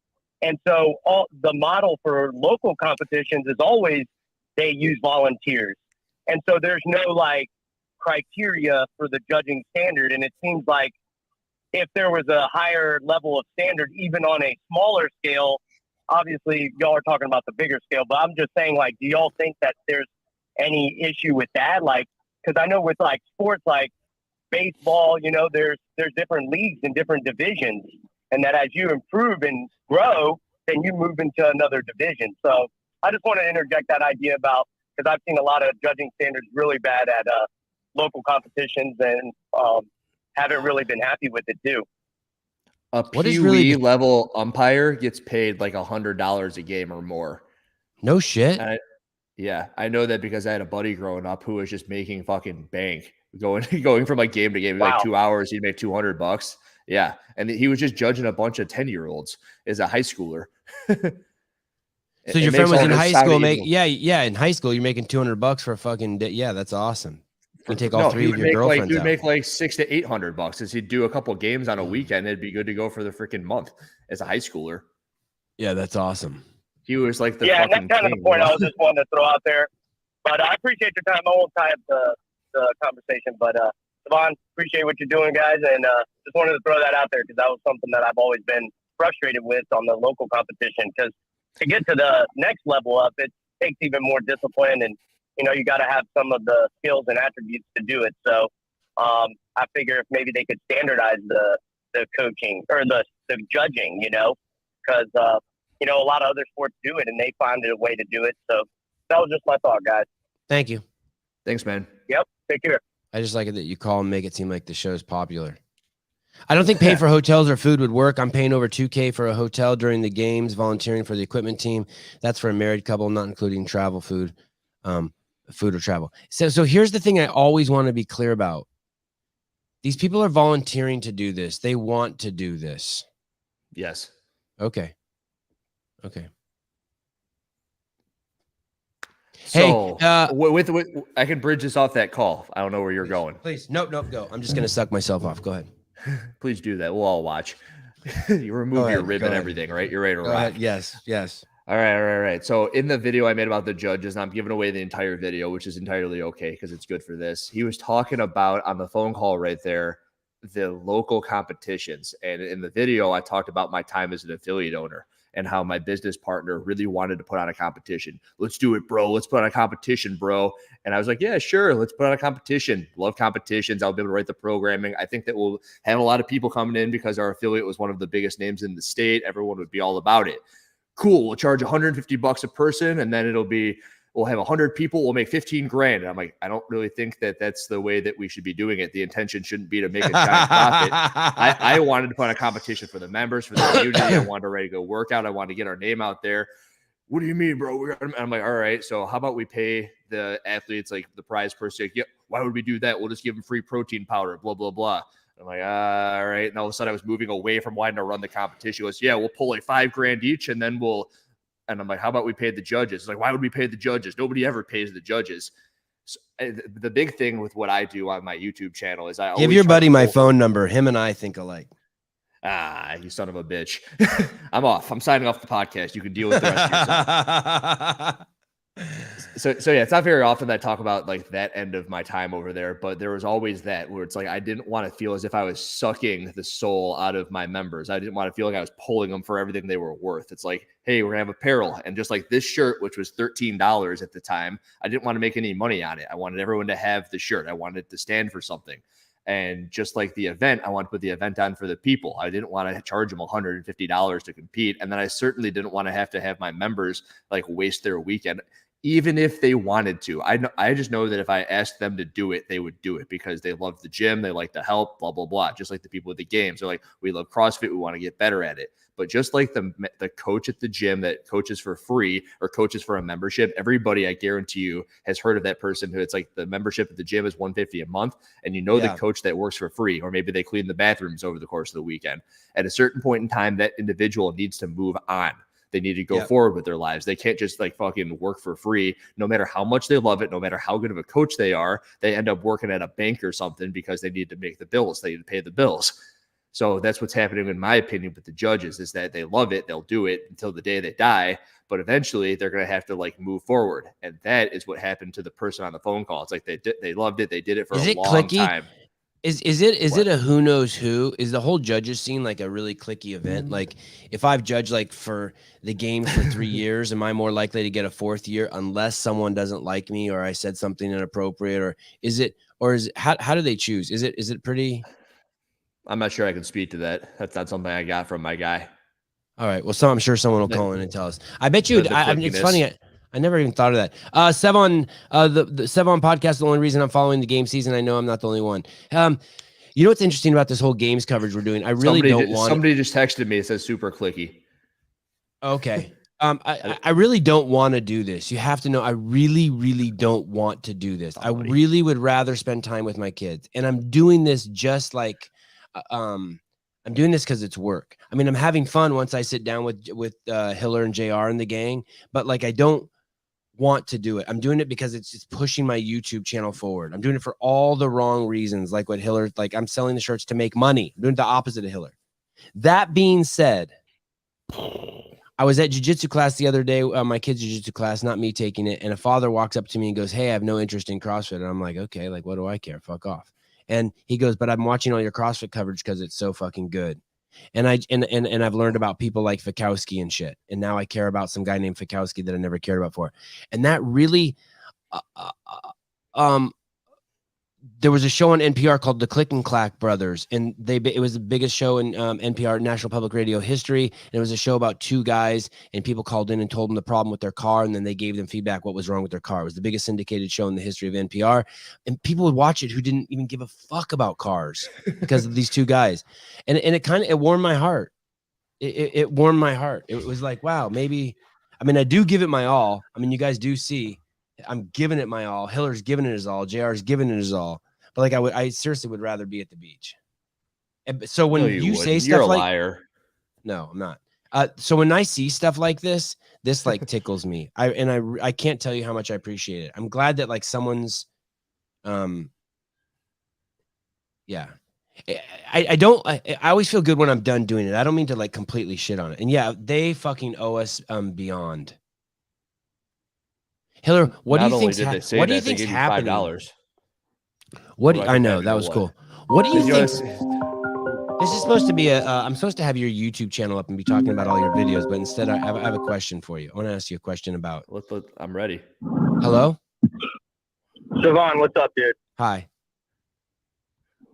And so the model for local competitions is always they use volunteers. And so there's no like criteria for the judging standard. And it seems like if there was a higher level of standard, even on a smaller scale, obviously y'all are talking about the bigger scale, but I'm just saying, like, do y'all think that there's any issue with that? Like, because I know with like sports like baseball, there's different leagues and different divisions. And that as you improve and grow, then you move into another division. So I just want to interject that idea about, because I've seen a lot of judging standards really bad at local competitions and haven't really been happy with it too. A What is Pee really Wee the- level umpire gets paid like $100 a game or more. No shit. Yeah, I know that because I had a buddy growing up who was just making fucking bank going from like game to game. Like Wow. 2 hours, he'd make $200. Yeah, and he was just judging a bunch of 10-year-olds as a high schooler. So your friend was in high school. In high school, you're making $200 for a fucking day. Yeah, that's awesome. You take all No, three he of would your make like girlfriends he would out. make like $600 to $800 as he'd do a couple games on a weekend. It'd be good to go for the freaking month as a high schooler. Yeah, that's awesome. He was like the and that's fucking kind of king, the point you know? I was just wanting to throw out there. But I appreciate your time. I won't tie up the conversation. But Sevan, appreciate what you're doing, guys, and just wanted to throw that out there because that was something that I've always been frustrated with on the local competition. Because to get to the next level up, it takes even more discipline, and you got to have some of the skills and attributes to do it. So I figure if maybe they could standardize the coaching or the judging, because a lot of other sports do it and they find a way to do it. So that was just my thought, guys. Thank you. Thanks, man. Yep. Take care. I just like it that you call and make it seem like the show's popular. I don't think paying for hotels or food would work. I'm paying over $2,000 for a hotel during the games, volunteering for the equipment team. That's for a married couple, not including travel, food or travel. So here's the thing I always want to be clear about. These people are volunteering to do this. They want to do this. Yes. Okay. So Hey, with I can bridge this off that call. I don't know where you're going. Please. Nope, go. I'm just going to suck myself off. Go ahead. Please do that. We'll all watch. You remove your rib and everything, right? You're ready to rock. Yes. All right. So in the video I made about the judges, and I'm giving away the entire video, which is entirely okay because it's good for this. He was talking about on the phone call right there, the local competitions. And in the video, I talked about my time as an affiliate owner and how my business partner really wanted to put on a competition. Let's do it, bro. Let's put on a competition, bro. And I was like, yeah, sure. Let's put on a competition. Love competitions. I'll be able to write the programming. I think that we'll have a lot of people coming in because our affiliate was one of the biggest names in the state. Everyone would be all about it. Cool. We'll charge $150 a person, and then we'll have 100 people. We'll make 15 grand. And I'm like, I don't really think that that's the way that we should be doing it. The intention shouldn't be to make a giant profit. I wanted to put on a competition for the members, for the community. I wanted to ready to go work out. I wanted to get our name out there. What do you mean, bro? I'm like, all right. So how about we pay the athletes like the prize per se? Yeah. Why would we do that? We'll just give them free protein powder, blah, blah, blah. I'm like, all right. And all of a sudden I was moving away from wanting to run the competition. He goes, yeah, we'll pull like $5,000 each. And then and I'm like, how about we pay the judges? It's like, why would we pay the judges? Nobody ever pays the judges. So, the big thing with what I do on my YouTube channel is I always give your buddy my phone number. Him and I think alike. You son of a bitch. I'm off. I'm signing off the podcast. You can deal with the rest of yourself. So yeah, it's not very often that I talk about like that end of my time over there, but there was always that where it's like I didn't want to feel as if I was sucking the soul out of my members. I didn't want to feel like I was pulling them for everything they were worth. It's like, hey, we're gonna have apparel, and just like this shirt, which was $13 at the time, I didn't want to make any money on it. I wanted everyone to have the shirt. I wanted it to stand for something. And just like the event, I want to put the event on for the people. I didn't want to charge them $150 to compete. And then I certainly didn't want to have my members like waste their weekend, even if they wanted to. I just know that if I asked them to do it, they would do it because they love the gym. They like to help, blah, blah, blah. Just like the people at the games. They're like, we love CrossFit. We want to get better at it. But just like the coach at the gym that coaches for free or coaches for a membership, everybody, I guarantee you, has heard of that person who it's like the membership at the gym is $150 a month. And the coach that works for free, or maybe they clean the bathrooms over the course of the weekend. At a certain point in time, that individual needs to move on. They need to go forward with their lives. They can't just like fucking work for free. No matter how much they love it, no matter how good of a coach they are, they end up working at a bank or something because they need to make the bills. They need to pay the bills. So that's what's happening, in my opinion, with the judges is that they love it. They'll do it until the day they die. But eventually they're going to have to like move forward. And that is what happened to the person on the phone call. It's like they loved it. They did it for a long time. Is it a who knows who? Is the whole judges scene like a really cliquey event? Like if I've judged like for the games for 3 years, am I more likely to get a fourth year unless someone doesn't like me or I said something inappropriate? Or is it how do they choose? Is it pretty? I'm not sure I can speak to that. That's not something I got from my guy. All right. Well, I'm sure someone will call in and tell us. I bet you. It's funny. I never even thought of that. Sevan, the Sevan podcast is the only reason I'm following the game season. I know I'm not the only one. You know what's interesting about this whole games coverage we're doing? I really don't want. Somebody just texted me. It says super clicky. Okay. I really don't want to do this. You have to know, I really, really don't want to do this. I really would rather spend time with my kids. And I'm doing this just like, I'm doing this because it's work. I mean, I'm having fun once I sit down with Hiller and JR and the gang, but like, I don't want to do it. I'm doing it because it's just pushing my YouTube channel forward. I'm doing it for all the wrong reasons. Like what Hiller, like I'm selling the shirts to make money. I'm doing the opposite of Hiller. That being said, I was at jiu-jitsu class the other day, my kids' jiu-jitsu class, not me taking it. And a father walks up to me and goes, "Hey, I have no interest in CrossFit." And I'm like, okay, like, what do I care? Fuck off. And he goes, "But I'm watching all your CrossFit coverage because it's so fucking good." And I've learned about people like Fakowski and shit. And now I care about some guy named Fakowski that I never cared about before. And that really, there was a show on NPR called The Click and Clack Brothers, and it was the biggest show in NPR, National Public Radio history. And it was a show about two guys, and people called in and told them the problem with their car, and then they gave them feedback what was wrong with their car. It was the biggest syndicated show in the history of NPR, and people would watch it who didn't even give a fuck about cars because of these two guys. And it warmed my heart. It warmed my heart. It was like, wow, maybe, I mean, I do give it my all. I mean, you guys do see I'm giving it my all. Hiller's giving it his all. JR's giving it his all. But like I seriously would rather be at the beach. And so when you say stuff you're a like, liar. No, I'm not. So when I see stuff like this like tickles me. I can't tell you how much I appreciate it. I'm glad that like someone's, yeah. I always feel good when I'm done doing it. I don't mean to like completely shit on it. And yeah, they fucking owe us beyond. Hiller, what do you think's happening? $5. What I know that was cool. What do you think? This is supposed to be I'm supposed to have your YouTube channel up and be talking about all your videos, but instead I have a question for you. I want to ask you a question about. I'm ready. Hello, Sevan, what's up, dude? Hi.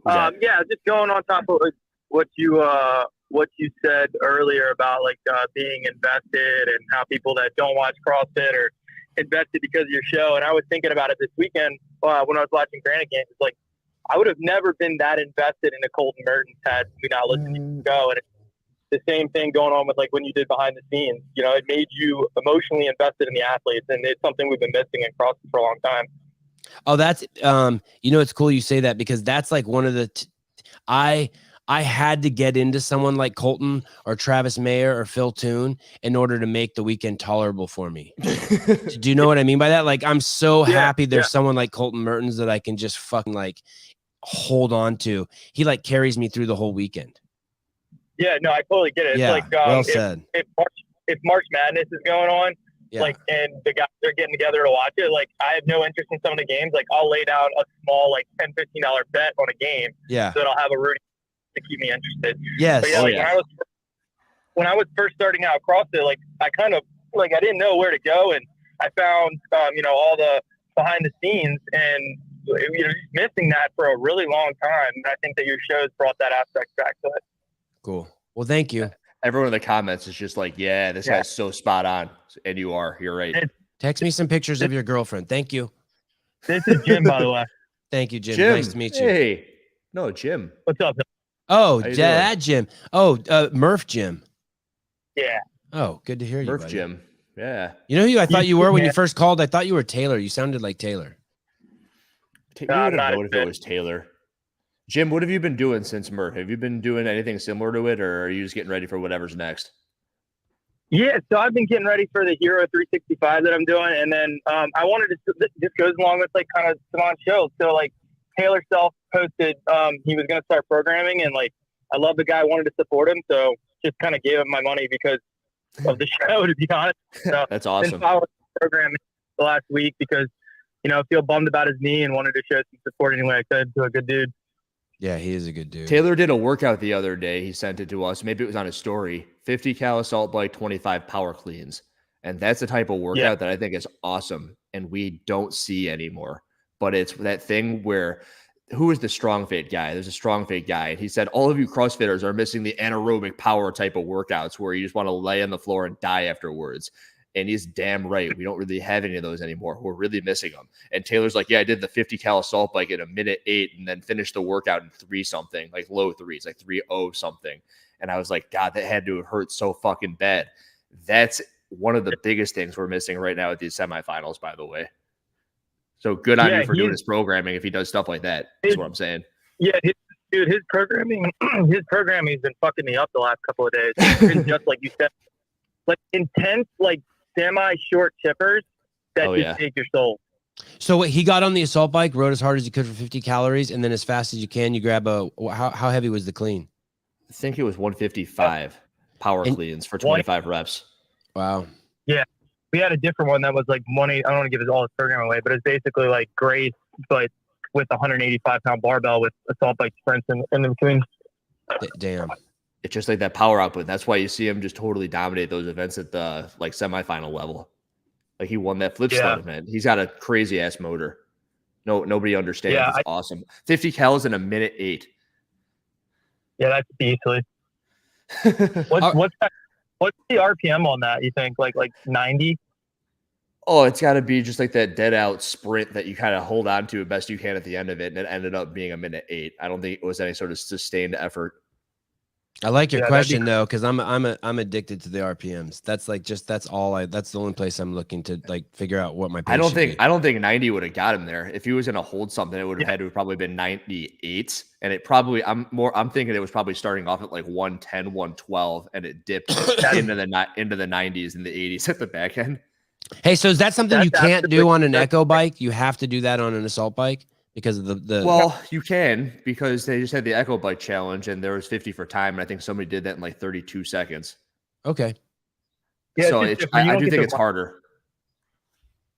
Yeah, just going on top of what you said earlier about like being invested and how people that don't watch CrossFit are invested because of your show. And I was thinking about it this weekend when I was watching Granite Games. It's like I would have never been that invested in a Colton Mertens had we not listened to you go. And it's the same thing going on with like when you did behind the scenes. You know, it made you emotionally invested in the athletes, and it's something we've been missing in CrossFit for a long time. Oh, that's you know, it's cool you say that because that's like one of the I had to get into someone like Colton or Travis Mayer or Phil Toon in order to make the weekend tolerable for me. Do you know what I mean by that? Like, I'm so happy there's someone like Colton Mertens that I can just fucking like hold on to. He like carries me through the whole weekend. Yeah, no, I totally get it. Yeah, it's like well said. If March Madness is going on, like, and the guys are getting together to watch it, like, I have no interest in some of the games. Like, I'll lay down a small, like, $10, $15 bet on a game so that I'll have a routine to keep me interested. Yes. But yeah, like, when I was first starting out CrossFit, like, I kind of, like, I didn't know where to go, and I found, you know, all the behind the scenes, and, you know, missing that for a really long time. And I think that your shows brought that aspect back to it. Cool. Well, thank you. Everyone in the comments is just like, yeah, this guy's so spot on. And you're right. Text me some pictures of your girlfriend. Thank you. This is Jim, by the way. Thank you, Jim. Nice to meet you. Hey. No, Jim. What's up? Oh, that Jim. Oh, Murph Jim. Yeah. Oh, good to hear you, Murph buddy. Jim. Yeah. You know who I thought you were when you first called? I thought you were Taylor. You sounded like Taylor. You would have known if it was Taylor. Jim, what have you been doing since Murph? Have you been doing anything similar to it, or are you just getting ready for whatever's next? Yeah, so I've been getting ready for the Hero 365 that I'm doing, and then I wanted to, this goes along with like kind of Sevan's show. So like Taylor Self posted he was going to start programming, and like I love the guy, I wanted to support him, so just kind of gave him my money because of the show, to be honest. So that's awesome. Been following the program the last week because, you know, I feel bummed about his knee and wanted to show some support any way I could to a good dude. Yeah, he is a good dude. Taylor did a workout the other day. He sent it to us. Maybe it was on his story. 50 cal assault bike, 25 power cleans. And that's the type of workout that I think is awesome. And we don't see anymore. But it's that thing where, who is the strong fit guy? There's a strong fit guy. And he said, all of you CrossFitters are missing the anaerobic power type of workouts where you just want to lay on the floor and die afterwards. And he's damn right. We don't really have any of those anymore. We're really missing them. And Taylor's like, yeah, I did the 50 cal assault bike in a minute 8 and then finished the workout in 3 something, like low 3s, like 3:0 something. And I was like, God, that had to have hurt so fucking bad. That's one of the biggest things we're missing right now at these semifinals, by the way. So good on you for doing his programming if he does stuff like that. That's what I'm saying. Yeah, his programming, his programming's been fucking me up the last couple of days. It's been just like you said, like intense, like semi-short tippers that just take your soul. So what, he got on the assault bike, rode as hard as he could for 50 calories, and then as fast as you can, you grab how heavy was the clean? I think it was 155 power cleans for 25 reps. Wow. Yeah. We had a different one that was like I don't want to give all his program away, but it's basically like Grace, but with a 185-pound barbell with assault bike sprints in between. Damn. It's just like that power output. That's why you see him just totally dominate those events at the like semifinal level. Like he won that flip sled event. He's got a crazy ass motor. Nobody understands. Yeah, it's awesome. 50 cals in a minute 8. Yeah, that's easily. What's the RPM on that? You think like 90? Oh, it's got to be just like that dead out sprint that you kind of hold on to as best you can at the end of it, and it ended up being a minute 8. I don't think it was any sort of sustained effort. I like your question though, because I'm addicted to the RPMs. That's like that's the only place I'm looking to like figure out what my pace I don't think 90 would have got him there. If he was gonna hold something, it would have had to have probably been 98. And it probably I'm thinking it was probably starting off at like 110, 112, and it dipped into the 90s and the 80s at the back end. Hey, so is that something you can't do on an echo bike? You have to do that on an assault bike? Because of the well, you can, because they just had the Echo Bike challenge and there was 50 for time, and I think somebody did that in like 32 seconds. Okay. Yeah, so I do think it's harder.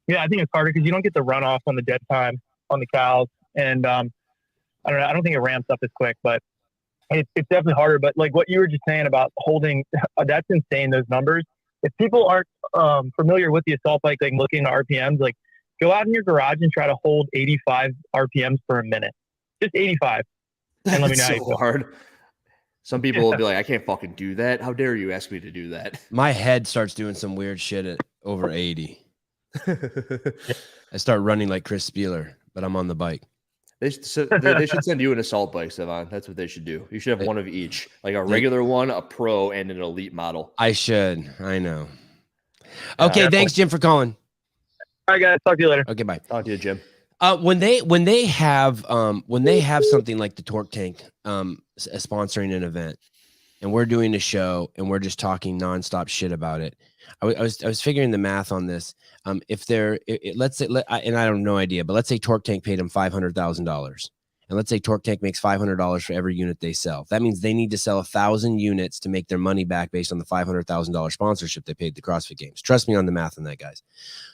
Yeah, I think it's harder because you don't get the runoff on the dead time on the cows, and I don't know. I don't think it ramps up as quick, but it's definitely harder. But like what you were just saying about holding, that's insane. Those numbers. If people aren't familiar with the assault bike, like looking at RPMs, like. Go out in your garage and try to hold 85 RPMs for a minute. Just 85. And let me know how you feel. Hard. Some people will be like, I can't fucking do that. How dare you ask me to do that? My head starts doing some weird shit at over 80. I start running like Chris Spieler, but I'm on the bike. They should send you an assault bike, Sevan. That's what they should do. You should have one of each, like a regular one, a pro, and an elite model. I should. I know. Okay, thanks, Jim, for calling. All right, guys. Talk to you later. Okay, bye. Talk to you, Jim. When they have something like the Torque Tank sponsoring an event, and we're doing a show, and we're just talking nonstop shit about it. I was figuring the math on this. Let's say, and I have no idea, but let's say Torque Tank paid them $500,000. And let's say Torque Tank makes $500 for every unit they sell. That means they need to sell 1,000 units to make their money back based on the $500,000 sponsorship they paid the CrossFit Games. Trust me on the math on that, guys.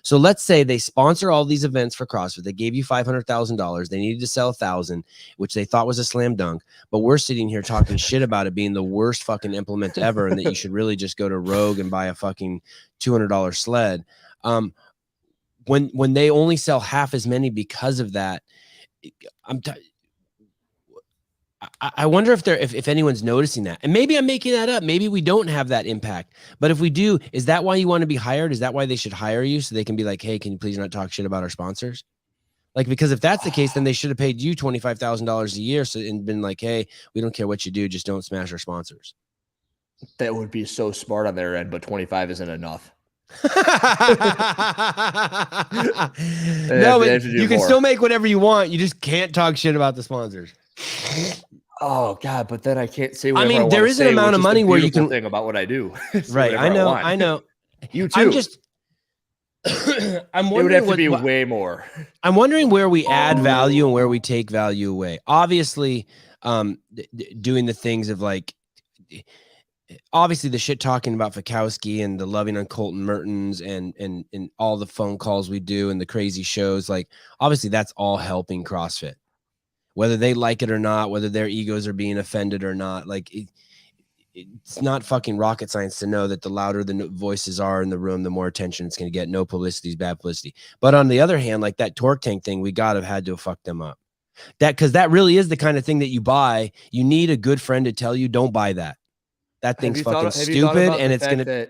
So let's say they sponsor all these events for CrossFit. They gave you $500,000. They needed to sell 1,000, which they thought was a slam dunk. But we're sitting here talking shit about it being the worst fucking implement ever, and that you should really just go to Rogue and buy a fucking $200 sled. When they only sell half as many because of that, I wonder if anyone's noticing that. And maybe I'm making that up. Maybe we don't have that impact. But if we do, is that why you want to be hired? Is that why they should hire you? So they can be like, hey, can you please not talk shit about our sponsors? Like, because if that's the case, then they should have paid you $25,000 a year and been like, hey, we don't care what you do. Just don't smash our sponsors. That would be so smart on their end, but 25 isn't enough. No, but you can still make whatever you want. You just can't talk shit about the sponsors. Oh God! But then I can't say. I mean, there is an amount of money where you can think about what I do. Right. I know. You too. I'm wondering. It would have to be way more. I'm wondering where we add value and where we take value away. Obviously, doing the things of like, obviously the shit talking about Fakowski and the loving on Colton Mertens and all the phone calls we do and the crazy shows. Like, obviously, that's all helping CrossFit. Whether they like it or not, whether their egos are being offended or not, like it's not fucking rocket science to know that the louder the voices are in the room, the more attention it's going to get. No publicity is bad publicity. But on the other hand, like that Torque Tank thing, we got to have had to have fucked them up. Because that really is the kind of thing that you buy. You need a good friend to tell you, don't buy that. That thing's fucking stupid, and it's going to.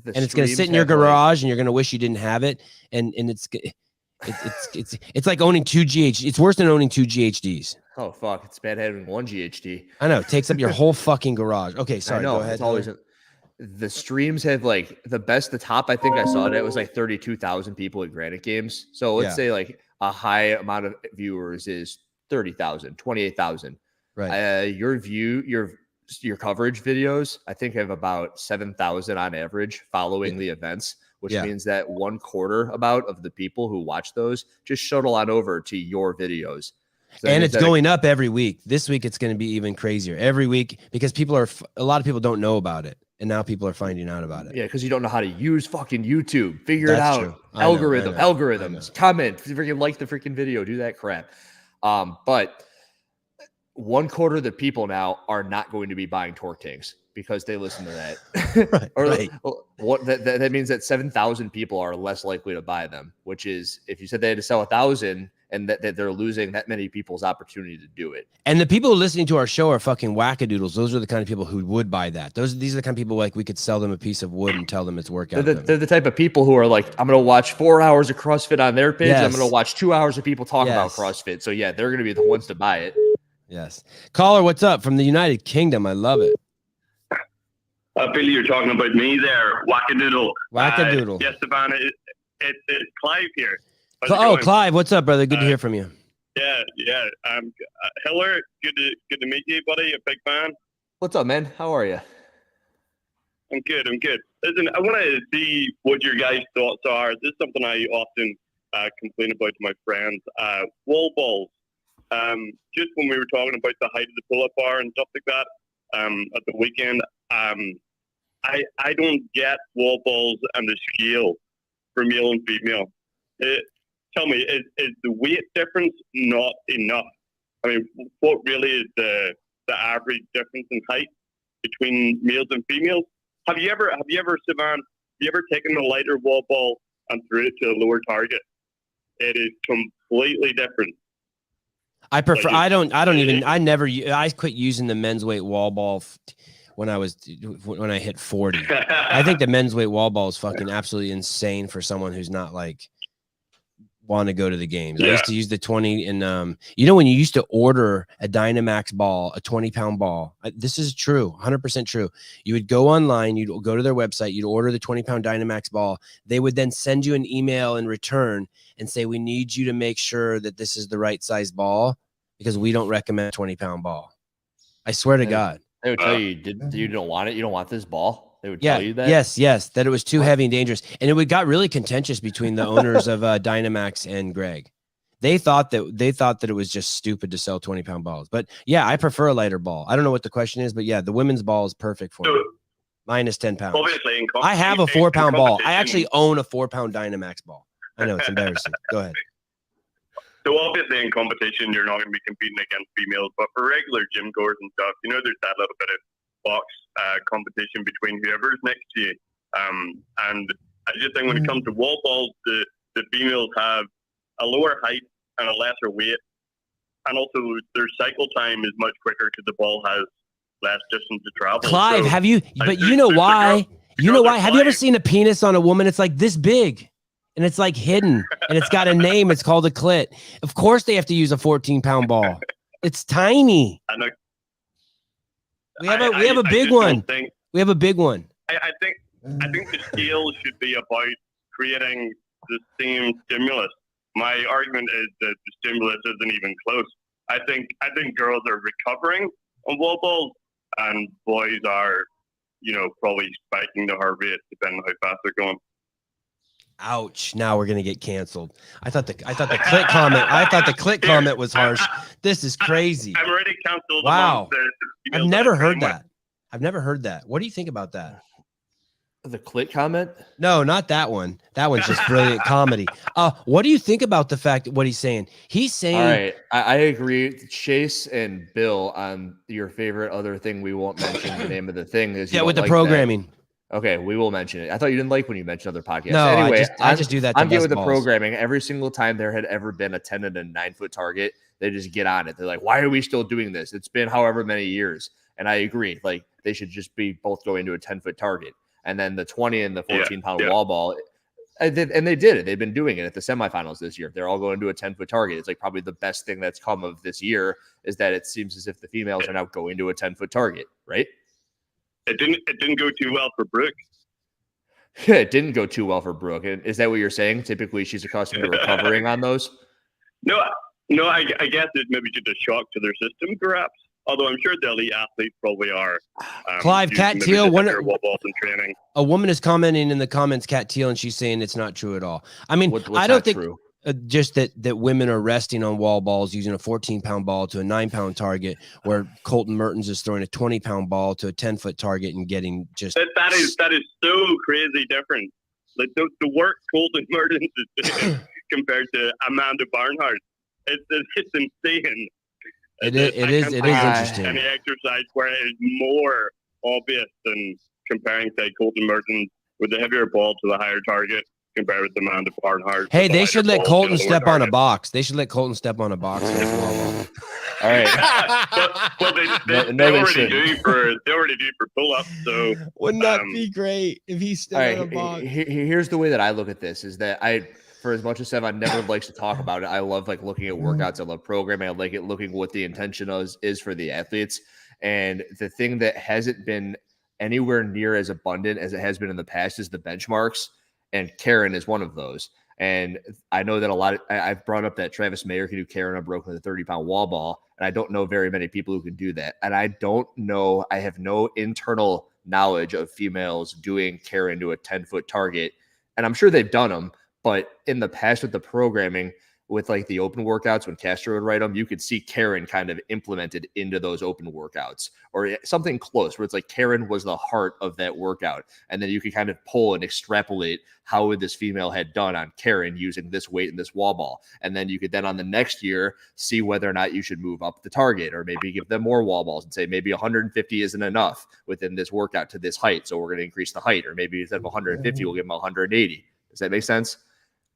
and it's going to sit in your garage, and you're going to wish you didn't have it. And it's like owning 2 GHD. It's worse than owning 2 GHDs. Oh fuck! It's bad having 1 GHD. I know. It takes up your whole fucking garage. Okay, sorry. Go ahead. It's always the streams have like the top I think I saw it was like 32,000 people at Granite Games. So let's say like a high amount of viewers is 30,000, 28,000. Right. Your coverage videos I think have about 7,000 on average following the events, which means that 1/4 about of the people who watch those just shuttle on over to your videos. So and it's going up every week. This week it's going to be even crazier every week because a lot of people don't know about it. And now people are finding out about it. Yeah, because you don't know how to use fucking YouTube. Figure it out. True. Algorithms. Comment. Freaking like the freaking video. Do that crap. But 1/4 of the people now are not going to be buying torque tanks because they listen to that. What that means that 7,000 people are less likely to buy them, which is if you said they had to sell 1,000 and that they're losing that many people's opportunity to do it. And the people listening to our show are fucking wackadoodles. Those are the kind of people who would buy that. These are the kind of people like we could sell them a piece of wood and tell them it's workout. They're the type of people who are like, I'm going to watch 4 hours of CrossFit on their page. Yes. I'm going to watch 2 hours of people talk about CrossFit. So yeah, they're going to be the ones to buy it. Yes. Caller, what's up from the United Kingdom? I love it. Billy, you're talking about me there. Wackadoodle. Wackadoodle. Yes, Sevan, it's Clive here. Clive, what's up, brother? Good to hear from you. Yeah. Hiller, good to meet you, buddy. A big fan. What's up, man? How are you? I'm good. Listen, I want to see what your guys' thoughts are. This is something I often complain about to my friends. Wall balls. Just when we were talking about the height of the pull-up bar and stuff like that at the weekend, I don't get wall balls and the scale for male and female. Tell me, is the weight difference not enough? I mean, what really is the average difference in height between males and females? Have you ever, Sevan, taken a lighter wall ball and threw it to a lower target? It is completely different. I prefer. I quit using the men's weight wall ball when I hit 40. I think the men's weight wall ball is fucking absolutely insane for someone who's not like want to go to the games. I used to use the 20 and when you used to order a Dynamax ball, a 20-pound ball, this is true, 100% true. You would go online, you'd go to their website, you'd order the 20-pound Dynamax ball. They would then send you an email in return and say, we need you to make sure that this is the right size ball because we don't recommend a 20-pound ball. I swear to God. They would tell you, you don't want it. You don't want this ball. They would tell you that? Yes, that it was too heavy and dangerous. And it got really contentious between the owners of Dynamax and Greg. They thought that it was just stupid to sell 20-pound balls. But yeah, I prefer a lighter ball. I don't know what the question is, but yeah, the women's ball is perfect for me. Minus 10 pounds. Obviously, I have a 4-pound ball. I actually own a 4-pound Dynamax ball. I know, it's embarrassing. Go ahead. So obviously in competition, you're not going to be competing against females, but for regular gym goers and stuff, there's that little bit of box competition between whoever's next to you. And I just think when it comes to wall balls, the females have a lower height and a lesser weight. And also their cycle time is much quicker because the ball has less distance to travel. Clive, have you, but you know why? You know why? Have you ever seen a penis on a woman? It's like this big. And it's like hidden. And it's got a name. It's called a clit. Of course they have to use a 14-pound ball. It's tiny. I know. We have a big one. We have a big one. I think the scale should be about creating the same stimulus. My argument is that the stimulus isn't even close. I think girls are recovering on wall balls, and boys are, probably spiking the heart rate depending on how fast they're going. Ouch! Now we're gonna get canceled. I thought the clit comment was harsh. This is crazy. I'm already canceled. Wow! I've never heard that. What do you think about that? The clit comment? No, not that one. That one's just brilliant comedy. What do you think about the fact what he's saying? He's saying. All right, I agree. Chase and Bill on your favorite other thing. We won't mention the name of the thing is with the programming. That. Okay, we will mention it. I thought you didn't like when you mentioned other podcasts. No, anyway, I just do that. I'm good with the programming. Every single time there had ever been a 10 and a 9-foot target, they just get on it. They're like, why are we still doing this? It's been however many years. And I agree. Like, they should just be both going to a 10-foot target. and then the 20 and the 14-pound yeah. wall ball. And they did it. They've been doing it at the semifinals this year. They're all going to a 10-foot target. It's like probably the best thing that's come of this year is that it seems as if the females are now going to a 10-foot target, right? It didn't go too well for Brooke. It didn't go too well for Brooke. And is that what you're saying? Typically, she's accustomed to recovering on those. No, I guess it's maybe just a shock to their system, perhaps. Although I'm sure the elite athletes probably are. Clive, Cat Teal, wall balls in training. A woman is commenting in the comments, Cat Teal, and she's saying it's not true at all. I mean, What's I don't not think true? Just that women are resting on wall balls using a 14-pound ball to a 9-pound target, where Colton Mertens is throwing a 20-pound ball to a 10-foot target and getting just. That is so crazy different. Like the work Colton Mertens is doing compared to Amanda Barnhart, it's insane. It is interesting. Any exercise where it is more obvious than comparing, say, Colton Mertens with the heavier ball to the higher target compared with Amanda Barnhart. Hey, they should let Colton the step lower on a target. box. They should let Colton step on a box. All right. Well, they already do for pull-ups. So wouldn't that be great if he stepped on a box? Here's the way that I look at this: is that for as much as Sevan never likes to talk about it, I love like looking at workouts. I love programming. I like it looking what the intention is for the athletes. And the thing that hasn't been anywhere near as abundant as it has been in the past is the benchmarks. And Karen is one of those. And I know that I've brought up that Travis Mayer can do Karen unbroken with a 30-pound wall ball. And I don't know very many people who can do that. And I have no internal knowledge of females doing Karen to a 10-foot target. And I'm sure they've done them. But in the past with the programming, with like the open workouts, when Castro would write them, you could see Karen kind of implemented into those open workouts or something close where it's like Karen was the heart of that workout. And then you could kind of pull and extrapolate how would this female had done on Karen using this weight and this wall ball. And then you could then on the next year see whether or not you should move up the target or maybe give them more wall balls and say maybe 150 isn't enough within this workout to this height. So we're going to increase the height, or maybe instead of 150, we'll give them 180. Does that make sense?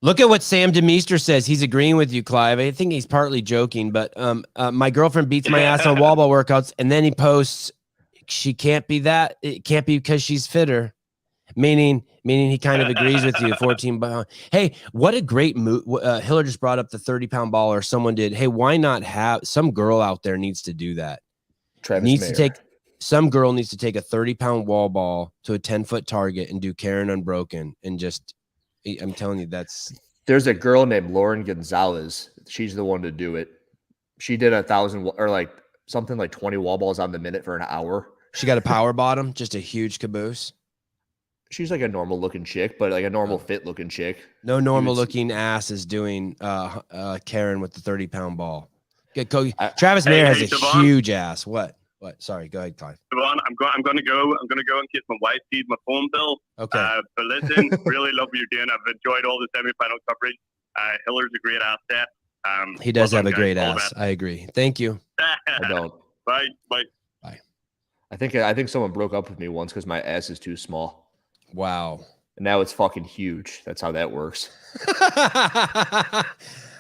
Look at what Sam DeMeester says. He's agreeing with you, Clive. I think he's partly joking, but my girlfriend beats my ass on wall ball workouts, and then he posts, she can't be that. It can't be because she's fitter. Meaning he kind of agrees with you. 14 pound. Hey, what a great move. Hiller just brought up the 30-pound ball, or someone did. Hey, why not have some girl out there needs to do that? Some girl needs to take a 30-pound wall ball to a 10-foot target and do Karen unbroken and just. I'm telling you, there's a girl named Lauren Gonzalez. She's the one to do it. She did 1,000 or like something like 20 wall balls on the minute for an hour. She got a power bottom, just a huge caboose. She's like a normal looking chick, but like a normal fit looking chick. No normal looking ass is doing Karen with the 30-pound ball. Travis Mayer has a Sevan. huge ass. What? Sorry, go ahead, Clive. Sevan, I'm going to go in case my wife sees my phone bill. Okay. But listen, really love what you're doing. I've enjoyed all the semifinal coverage. Hiller's a great asset. He does have a guys. great All the ass. best. I agree. Thank you. I don't. Bye. I think someone broke up with me once because my ass is too small. Wow. And now it's fucking huge. That's how that works. I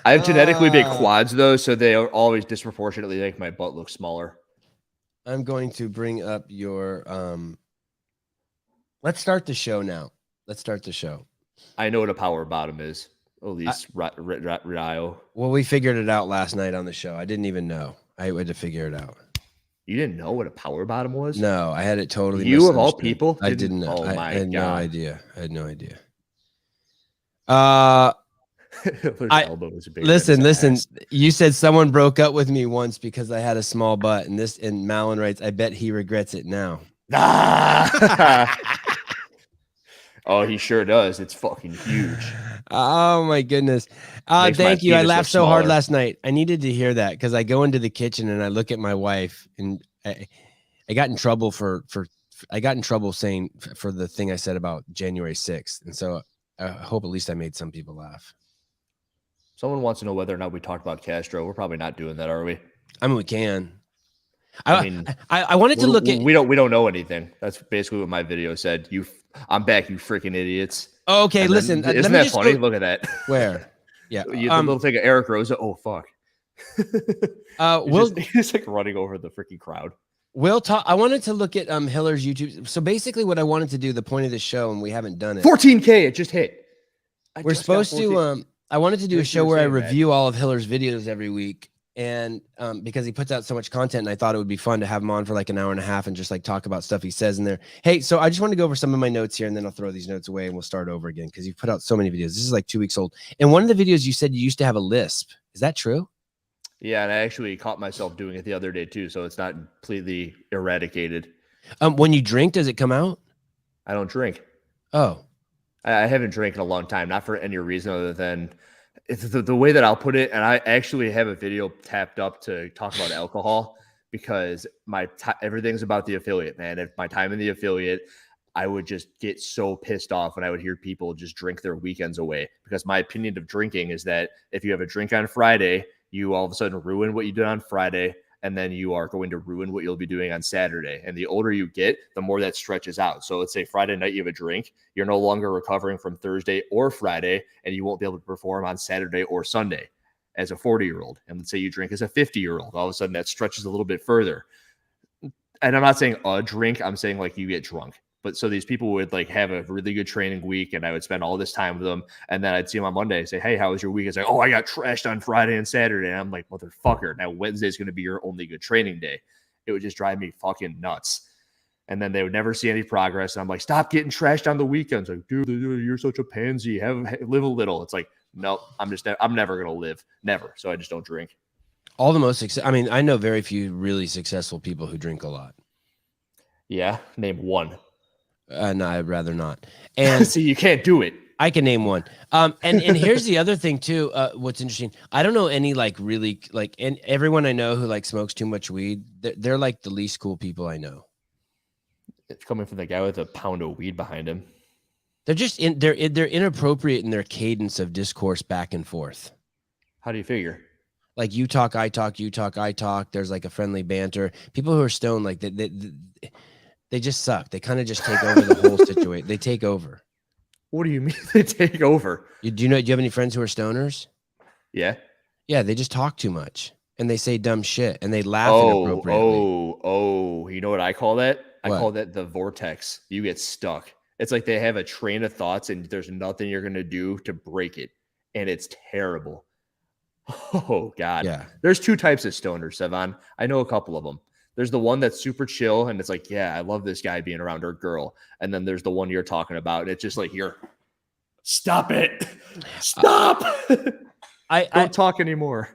have genetically big quads though, so they are always disproportionately make my butt look smaller. I'm going to bring up your let's start the show now. I know what a power bottom is. Elise Rio. Well, we figured it out last night on the show. I didn't even know. I had to figure it out. You didn't know what a power bottom was? No, I had it totally. You of all people? I didn't know. Oh my I had God. no idea. Listen. You said someone broke up with me once because I had a small butt, and Malin writes, "I bet he regrets it now." Oh, he sure does. It's fucking huge. Oh my goodness. Thank you. I laughed so hard last night. I needed to hear that because I go into the kitchen and I look at my wife, and I got in trouble saying for the thing I said about January 6th. And so I hope at least I made some people laugh. Someone wants to know whether or not we talked about Castro. We're probably not doing that, are we? I mean, we can. I wanted to look at. We don't know anything. That's basically what my video said. I'm back, you freaking idiots. Oh, okay, listen. Isn't that funny? Look at that. Where? Yeah. The little thing of Eric Rosa. Oh fuck. He's like running over the freaking crowd. We'll talk. I wanted to look at Hiller's YouTube. So basically, what I wanted to do, the point of the show, and we haven't done it. 14K, it just hit. We're supposed to. I wanted to do a Thanks show for where I saying that. review all of Hiller's videos every week, and because he puts out so much content, and I thought it would be fun to have him on for like an hour and a half and just like talk about stuff he says in there. Hey, so I just want to go over some of my notes here, and then I'll throw these notes away, and we'll start over again because you've put out so many videos. This is like 2 weeks old, and one of the videos you said you used to have a lisp. Is that true? Yeah, and I actually caught myself doing it the other day too, so it's not completely eradicated. When you drink, does it come out? I don't drink. Oh, I haven't drank in a long time, not for any reason other than it's the way that I'll put it. And I actually have a video tapped up to talk about alcohol because everything's about the affiliate, man. If my time in the affiliate, I would just get so pissed off when I would hear people just drink their weekends away. Because my opinion of drinking is that if you have a drink on Friday, you all of a sudden ruin what you did on Friday, and then you are going to ruin what you'll be doing on Saturday. And the older you get, the more that stretches out. So let's say Friday night you have a drink, you're no longer recovering from Thursday or Friday, and you won't be able to perform on Saturday or Sunday as a 40-year-old. And let's say you drink as a 50-year-old, all of a sudden that stretches a little bit further. And I'm not saying a drink, I'm saying like you get drunk. But so these people would like have a really good training week, and I would spend all this time with them. And then I'd see them on Monday and say, "Hey, how was your week?" It's like, "Oh, I got trashed on Friday and Saturday." And I'm like, "Motherfucker, now Wednesday is going to be your only good training day." It would just drive me fucking nuts. And then they would never see any progress. And I'm like, "Stop getting trashed on the weekends." Like, dude, you're such a pansy. Live a little. It's like, no, I'm never going to live. Never. So I just don't drink. All the most I mean, I know very few really successful people who drink a lot. Yeah. Name one. No, I'd rather not. And see, you can't do it. I can name one. And here's the other thing too. What's interesting, I don't know any like really like, and everyone I know who like smokes too much weed, they're like the least cool people I know. It's coming from the guy with a pound of weed behind him. They're just they're inappropriate in their cadence of discourse back and forth. How do you figure? Like you talk, I talk, you talk, I talk. There's like a friendly banter. People who are stoned, like they just suck. They kind of just take over the whole situation. They take over. What do you mean they take over? Do you have any friends who are stoners? Yeah. Yeah, they just talk too much and they say dumb shit and they laugh inappropriately. You know what I call that? What? I call that the vortex. You get stuck. It's like they have a train of thoughts and there's nothing you're going to do to break it. And it's terrible. Oh, God. Yeah. There's two types of stoners, Sevan. I know a couple of them. There's the one that's super chill and it's like, yeah, I love this guy being around our girl. And then there's the one you're talking about. And it's just like, stop it. Stop. I don't talk anymore.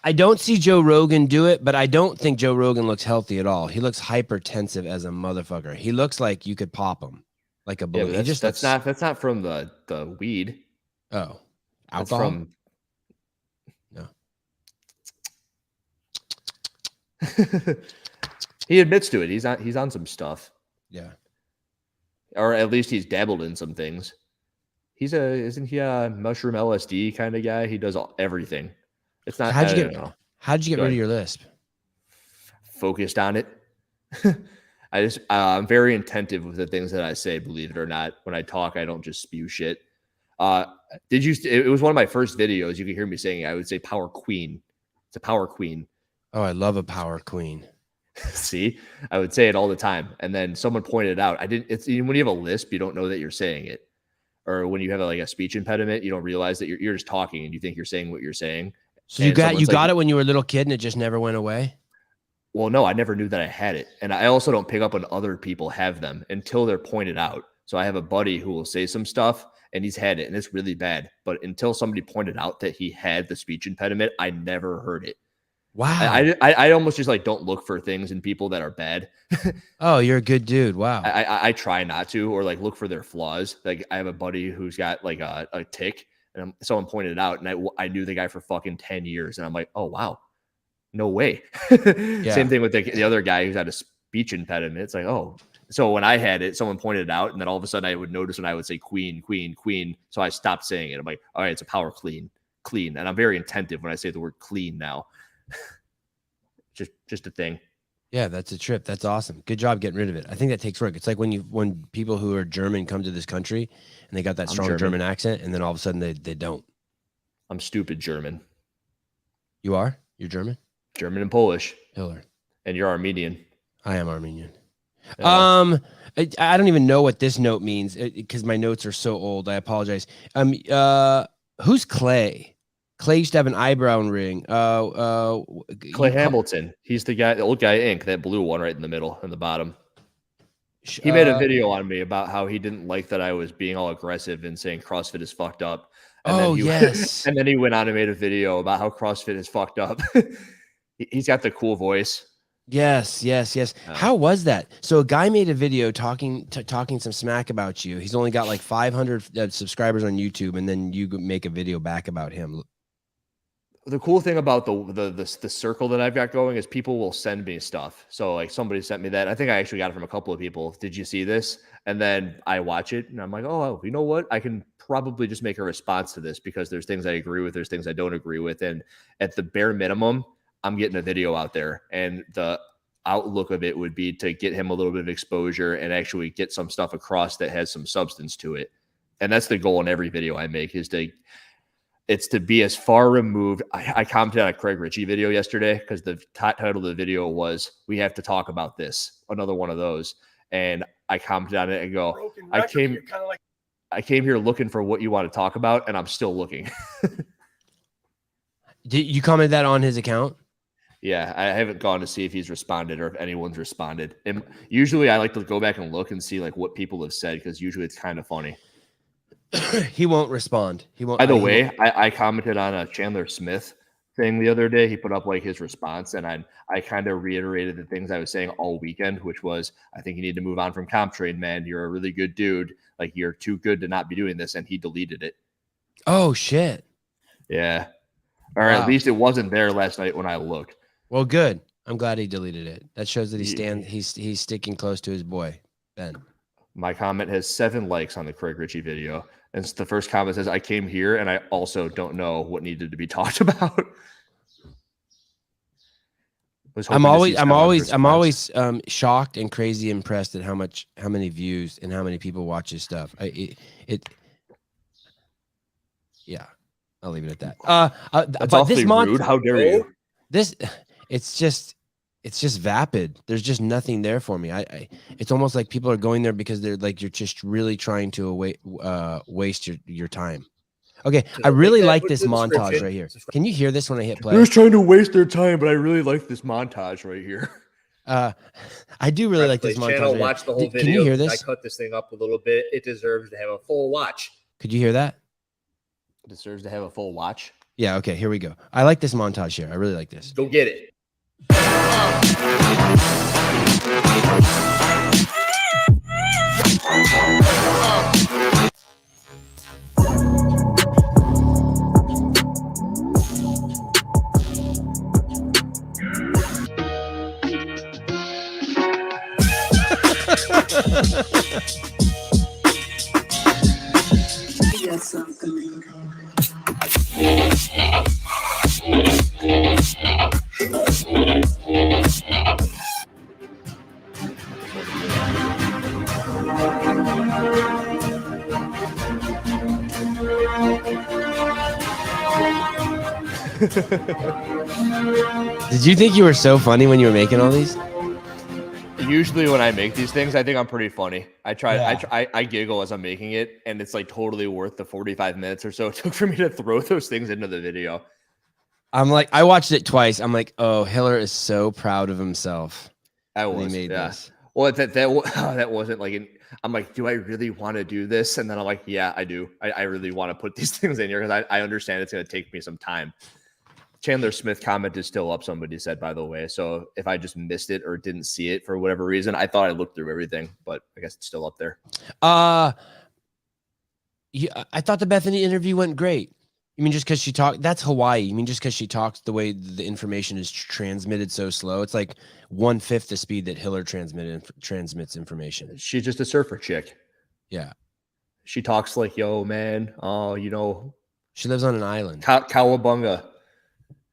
I don't see Joe Rogan do it, but I don't think Joe Rogan looks healthy at all. He looks hypertensive as a motherfucker. He looks like you could pop him like a balloon. Yeah, that's not from the weed. Oh, alcohol? That's from no. He admits to it. He's on some stuff. Yeah. Or at least he's dabbled in some things. Isn't he a mushroom LSD kind of guy? He does everything. It's not. How'd you get rid of your lisp? Focused on it. I'm very attentive with the things that I say, believe it or not. When I talk, I don't just spew shit. It was one of my first videos. You can hear me saying, I would say power queen. It's a power queen. Oh, I love a power queen. See, I would say it all the time. And then someone pointed out, it's when you have a lisp, you don't know that you're saying it. Or when you have a speech impediment, you don't realize that you're just talking and you think you're saying what you're saying. So you got it when you were a little kid and it just never went away? Well, no, I never knew that I had it. And I also don't pick up when other people have them until they're pointed out. So I have a buddy who will say some stuff and he's had it and it's really bad. But until somebody pointed out that he had the speech impediment, I never heard it. Wow. I almost just don't look for things in people that are bad. Oh, you're a good dude. Wow. I try not to, or look for their flaws. Like I have a buddy who's got a tick and someone pointed it out and I knew the guy for fucking 10 years. And I'm like, oh, wow. No way. Yeah. Same thing with the other guy who's had a speech impediment. It's like, oh, so when I had it, someone pointed it out and then all of a sudden I would notice when I would say queen, queen, queen. So I stopped saying it. I'm like, all right, it's a power clean. And I'm very attentive when I say the word clean now. just a thing. Yeah, that's a trip. That's awesome. Good job getting rid of it. I think that takes work. It's like when people who are German come to this country and they got that strong German accent and then all of a sudden they don't. I'm stupid German. You are? You're German? German and Polish. Hiller. And you're Armenian. I am Armenian. Yeah. I don't even know what this note means because my notes are so old. I apologize. Who's Clay? Clay used to have an eyebrow ring. Clay Hamilton. He's the guy, the old guy ink, that blue one right in the middle and the bottom. He made a video on me about how he didn't like that I was being all aggressive and saying CrossFit is fucked up. And then yes. And then he went on and made a video about how CrossFit is fucked up. He's got the cool voice. Yes. How was that? So a guy made a video talking some smack about you. He's only got like 500 subscribers on YouTube, and then you make a video back about him. The cool thing about the circle that I've got going is people will send me stuff. So like somebody sent me that. I think I actually got it from a couple of people. Did you see this? And then I watch it and I'm like, oh, you know what? I can probably just make a response to this because there's things I agree with. There's things I don't agree with. And at the bare minimum, I'm getting a video out there, and the outlook of it would be to get him a little bit of exposure and actually get some stuff across that has some substance to it. And that's the goal in every video I make, is it's to be as far removed. I commented on a Craig Ritchie video yesterday because the title of the video was, "We have to talk about this," another one of those. And I commented on it and go, I came here looking for what you want to talk about, and I'm still looking. Did you comment that on his account? Yeah, I haven't gone to see if he's responded or if anyone's responded. And usually I like to go back and look and see like what people have said, because usually it's kind of funny. He won't respond. He won't. By the way, I commented on a Chandler Smith thing the other day. He put up like his response, and I kind of reiterated the things I was saying all weekend, which was, I think you need to move on from comp train, man. You're a really good dude. Like, you're too good to not be doing this. And he deleted it. Oh shit. Yeah. Or at least it wasn't there last night when I looked. Well, good. I'm glad he deleted it. That shows that he's sticking close to his boy, Ben. My comment has 7 likes on the Craig Ritchie video. And the first comment says, "I came here and I also don't know what needed to be talked about." I'm always shocked and crazy impressed at how many views and how many people watch his stuff. Yeah, I'll leave it at that. That's but this rude. How dare you? It's just vapid. There's just nothing there for me. It's almost like people are going there because they're like, you're just really trying to waste your time. Okay, I really like this montage right here. Can you hear this when I hit play? They're just trying to waste their time, but I really like this montage right here. I do really like this montage. Channel, watch the whole video. Can you hear this? I cut this thing up a little bit. It deserves to have a full watch. Could you hear that? It deserves to have a full watch. Yeah. Okay. Here we go. I like this montage here. I really like this. Go get it. Did you think you were so funny when you were making all these? Usually when I make these things, I think I'm pretty funny. I giggle as I'm making it, and it's like totally worth the 45 minutes or so it took for me to throw those things into the video. I'm like, I watched it twice. I'm like, oh, Hiller is so proud of himself. I was. He made this. Well, that wasn't like, I'm like, do I really want to do this? And then I'm like, yeah, I do. I really want to put these things in here because I understand it's going to take me some time. Chandler Smith comment is still up, somebody said, by the way. So if I just missed it or didn't see it for whatever reason, I thought I looked through everything, but I guess it's still up there. Yeah, I thought the Bethany interview went great. You mean just because she talked? That's Hawaii. You mean just because she talks the way the information is transmitted so slow? It's like 1/5 the speed that Hiller transmits information. She's just a surfer chick. Yeah. She talks like, yo, man. Oh, you know. She lives on an island. Cowabunga.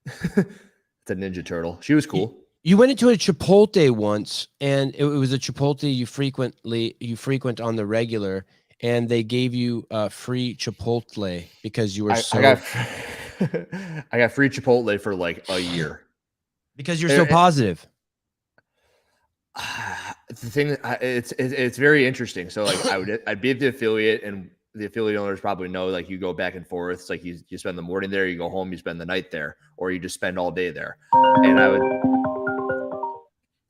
It's a Ninja Turtle. She was cool. You went into a Chipotle once, and it was a Chipotle you frequent on the regular, and they gave you free Chipotle because you were I got free Chipotle for like a year because you're so positive. The thing, it's very interesting. So like I'd be at the affiliate, and the affiliate owners probably know, like, you go back and forth. It's like you spend the morning there, you go home, you spend the night there, or you just spend all day there. And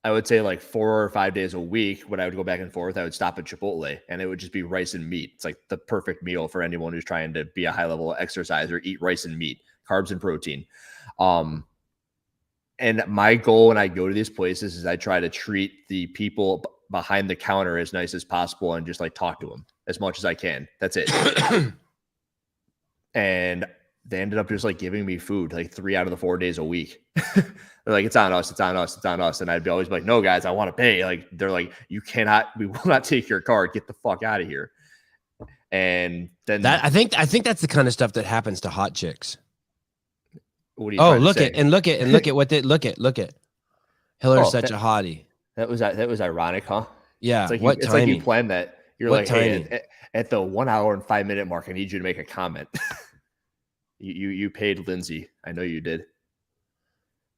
I would say like 4 or 5 days a week when I would go back and forth, I would stop at Chipotle, and it would just be rice and meat. It's like the perfect meal for anyone who's trying to be a high level exerciser, eat rice and meat, carbs and protein. And my goal when I go to these places is I try to treat the people behind the counter as nice as possible and just like talk to them as much as I can. That's it. And they ended up just like giving me food like 3 out of the 4 days a week. They're like, it's on us, it's on us, it's on us. And I'd be always be like, no, guys, I want to pay. Like, they're like, we will not take your card. Get the fuck out of here. And then I think that's the kind of stuff that happens to hot chicks. What are you trying to look say? look at what they look at. Hiller's Oh, such a hottie. That was ironic, huh? Yeah. It's like what it's timing? like you planned that. You're What like, hey, at the 1 hour and 5 minute mark, I need you to make a comment. you paid Lindsay. I know you did.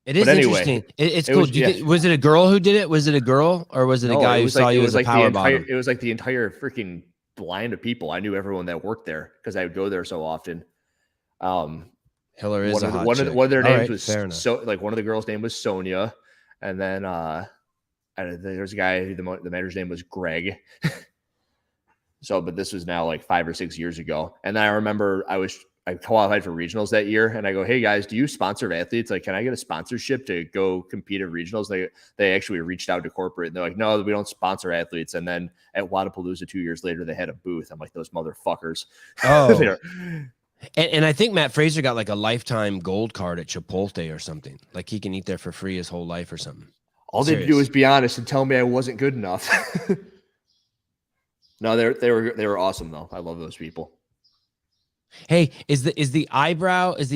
It is interesting. It's cool. Was it a girl who did it? Was it a girl, or was it a guy who saw you as a power bottom? It was like the entire freaking line of people. I knew everyone that worked there because I would go there so often. Hiller is one of their names was one of the girls' name was Sonia, and then there's a guy. The manager's name was Greg. But this was now like 5 or 6 years ago, and then I remember I qualified for regionals that year, and I go, hey guys, do you sponsor athletes? Like, can I get a sponsorship to go compete at regionals? They actually reached out to corporate, and they're like, no, we don't sponsor athletes. And then at Wadapalooza 2 years later, they had a booth. I'm like, those motherfuckers. Oh. And I think Matt Fraser got like a lifetime gold card at Chipotle or something. Like, he can eat there for free his whole life or something. All they had to do was be honest and tell me I wasn't good enough. No, they were awesome though. I love those people. Hey, is the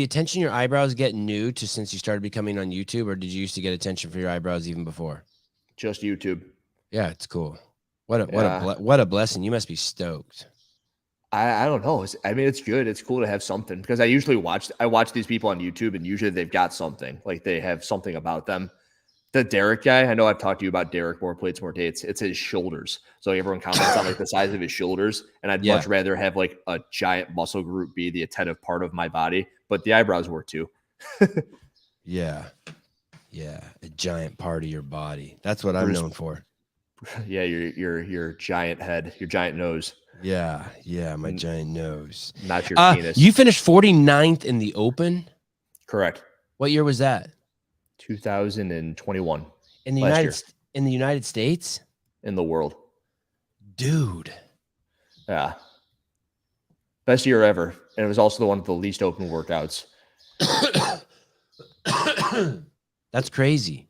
attention your eyebrows get new to since you started becoming on YouTube, or did you used to get attention for your eyebrows even before? Just YouTube. Yeah, it's cool. What a blessing. You must be stoked. I don't know. I mean, it's good. It's cool to have something, because I watch these people on YouTube, and usually they've got something, like they have something about them. The Derek guy, I know I've talked to you about Derek, more plates, more dates. It's his shoulders. So everyone comments on like the size of his shoulders, and I'd much rather have like a giant muscle group be the attentive part of my body, but the eyebrows work too. Yeah, a giant part of your body. That's what I'm known for. Yeah, your giant head, your giant nose. Yeah, my giant nose. Not your penis. You finished 49th in the Open? Correct. What year was that? 2021. In the United States? In the world. Dude. Yeah. Best year ever. And it was also the one with the least open workouts. That's crazy.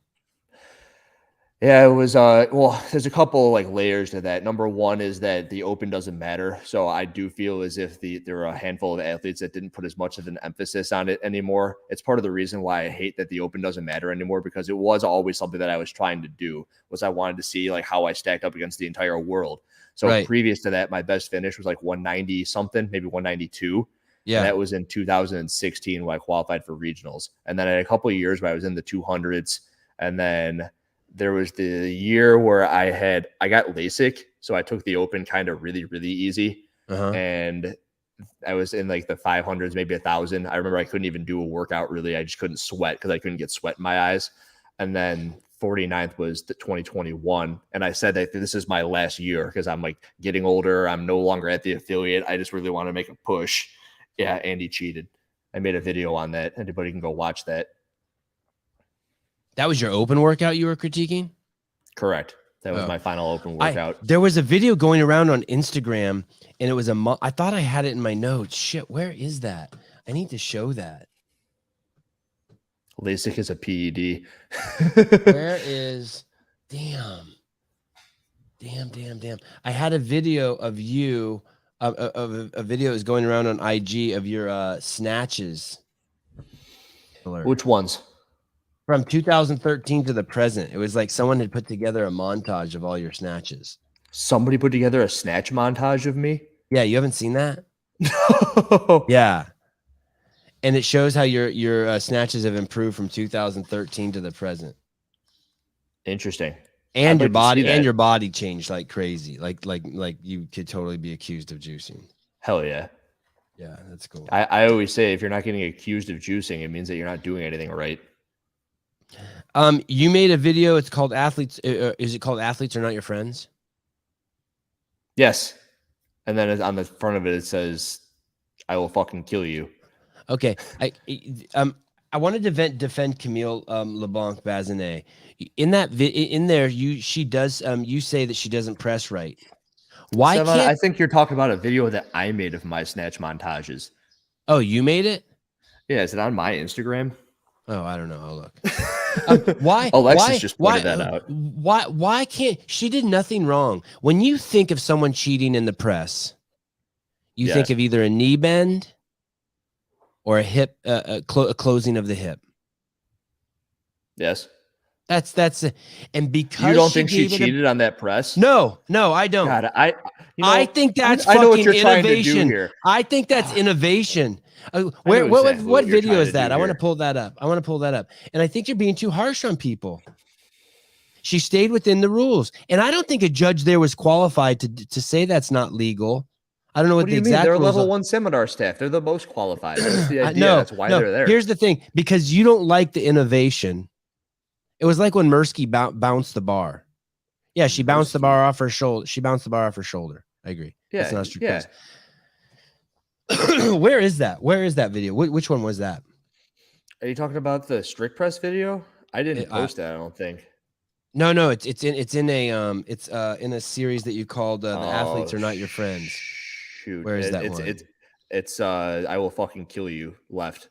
Yeah, it was well, there's a couple like layers to that. Number one is that the Open doesn't matter. So I do feel as if there are a handful of athletes that didn't put as much of an emphasis on it anymore. It's part of the reason why I hate that the Open doesn't matter anymore, because it was always something that I was trying to do, was I wanted to see like how I stacked up against the entire world. So previous to that, my best finish was like 190 something, maybe 192. Yeah. And that was in 2016 when I qualified for regionals. And then I had a couple of years where I was in the 200s, and then there was the year where I got LASIK. So I took the Open kind of really, really easy. And I was in like the 500s, maybe 1,000. I remember I couldn't even do a workout really. I just couldn't sweat because I couldn't get sweat in my eyes. And then 49th was the 2021. And I said that this is my last year because I'm like getting older. I'm no longer at the affiliate. I just really want to make a push. Yeah, Andy cheated. I made a video on that. Anybody can go watch that. That was your Open workout you were critiquing? Correct. That was my final Open workout. There was a video going around on Instagram, and it was I thought I had it in my notes. Shit, where is that? I need to show that. LASIK is a PED. Where is... Damn. I had a video of you, a video is going around on IG of your snatches. Which ones? From 2013 to the present. It was like someone had put together a montage of all your snatches. Somebody put together a snatch montage of me? Yeah, you haven't seen that? No. Yeah. And it shows how your snatches have improved from 2013 to the present. Interesting. And I'd your like to see body that. and your body changed like crazy. Like you could totally be accused of juicing. Hell yeah. Yeah, that's cool. I always say if you're not getting accused of juicing, it means that you're not doing anything right. You made a video. It's called Athletes. Is it called Athletes Are Not Your Friends? Yes. And then on the front of it, it says, I will fucking kill you. Okay. I wanted to defend Camille LeBlanc Bazinet. In that in there, she does you say that she doesn't press right. Why Sevan, can't I think you're talking about a video that I made of my snatch montages. Oh, you made it? Yeah, is it on my Instagram? Oh, I don't know. I'll look. Why? Alexis just pointed that out. Why can't she did nothing wrong? When you think of someone cheating in the press, you think of either a knee bend or a hip, a closing of the hip. Yes. That's and because you don't think she cheated on that press? No, I don't. God, I think that's I know what fucking you're trying to do innovation. here. I think that's innovation. What video is that? I want to pull that up. And I think you're being too harsh on people. She stayed within the rules, and I don't think a judge there was qualified to say that's not legal. I don't know what the exact They're rules level are. 1 seminar staff. They're the most qualified. That's the idea. No, That's why they're there. Here's the thing: because you don't like the innovation. It was like when Mirsky bounced the bar. Yeah, she bounced the bar off her shoulder. I agree. Yeah, it's not strict press. Where is that? Where is that video? Which one was that? Are you talking about the strict press video? I didn't post that. I don't think. No, it's in a series that you called "The Athletes Are Not Your Friends." Shoot, where is that one? It's I will fucking kill you. Left,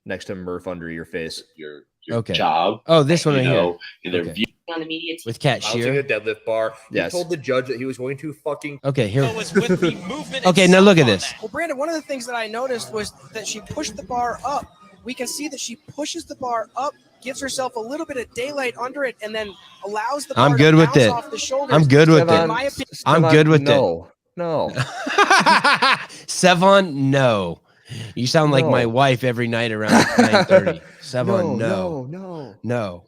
next to Murph under your face. Your okay. job. Oh, this one right here. In their okay. On the media team. With Cat Shear. A deadlift bar. Yes. He told the judge that he was going to fucking. Okay, here. Movement okay, now look at this. Well, Brandon, one of the things that I noticed was that she pushed the bar up. We can see that she pushes the bar up, gives herself a little bit of daylight under it, and then allows the bar I'm good to with bounce it. off the shoulders. I'm good with In it. my opinion, I'm good with it. No. Sevan, no. You sound like my wife every night around 9:30. Sevan, no.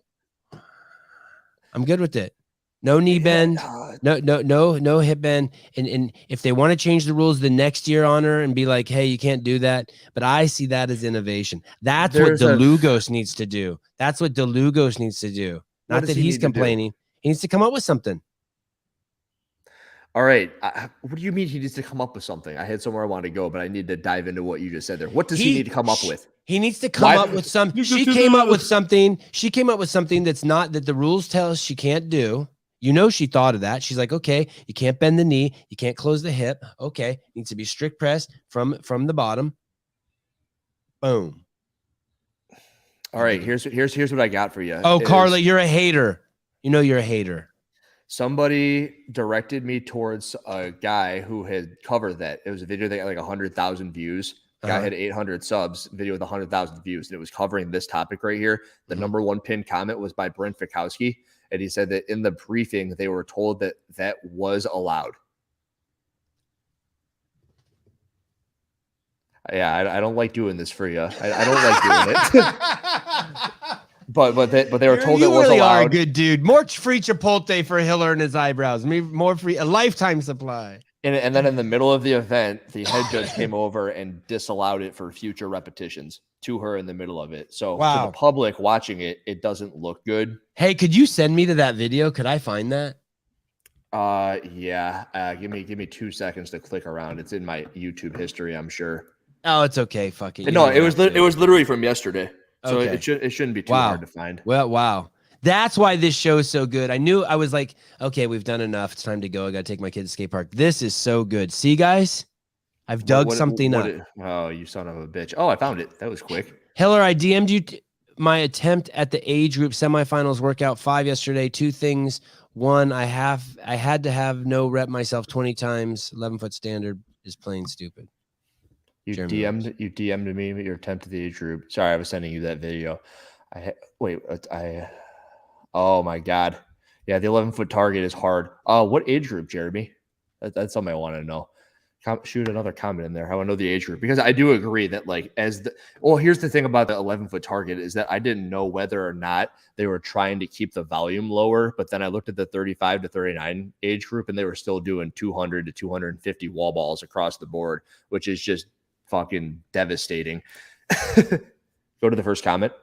I'm good with it. No knee bend. No hip bend. And if they want to change the rules the next year on her and be like, hey, you can't do that. But I see that as innovation. That's what DeLugos needs to do. That's what DeLugos needs to do. Not that he's complaining. He needs to come up with something. All right. What do you mean he needs to come up with something? I had somewhere I wanted to go, but I need to dive into what you just said there. What does he need to come up with? He needs to come up with some. She came up with something. She came up with something that's not that the rules tell us she can't do. You know, she thought of that. She's like, okay, you can't bend the knee. You can't close the hip. Okay. Needs to be strict press from the bottom. Boom. All right. Here's what I got for you. Oh, Carla, you're a hater. You know, you're a hater. Somebody directed me towards a guy who had covered that. It was a video that got like 100,000 views. Guy had 800 subs, video with 100,000 views, and it was covering this topic right here. The number one pinned comment was by Brent Fakowski, and he said that in the briefing they were told that that was allowed. Yeah, I don't like doing this for you. I don't like doing it. But they were told it was really allowed. Are a good dude. More free Chipotle for Hiller and his eyebrows. More free, a lifetime supply. And then in the middle of the event, the head judge came over and disallowed it for future repetitions to her in the middle of it. So for the public watching it, it doesn't look good. Hey, could you send me to that video? Could I find that? Yeah. Give me 2 seconds to click around. It's in my YouTube history, I'm sure. Oh, it's okay. Fuck it. No, it was literally from yesterday. So okay. it shouldn't be too hard to find. Well, wow. That's why this show is so good. I was like, okay, we've done enough. It's time to go. I got to take my kid to skate park. This is so good. See, guys? I've dug something up. Oh, you son of a bitch. Oh, I found it. That was quick. Hiller, I DM'd you my attempt at the age group semifinals workout 5 yesterday. 2 things. 1, I had to have no rep myself 20 times. 11-foot standard is plain stupid. You DM'd me your attempt at the age group. Sorry, I was sending you that video. Oh my God. Yeah, the 11-foot target is hard. What age group, Jeremy? That's something I want to know. shoot another comment in there. How I know the age group, because I do agree that like here's the thing about the 11-foot target is that I didn't know whether or not they were trying to keep the volume lower, but then I looked at the 35 to 39 age group and they were still doing 200 to 250 wall balls across the board, which is just fucking devastating. Go to the first comment.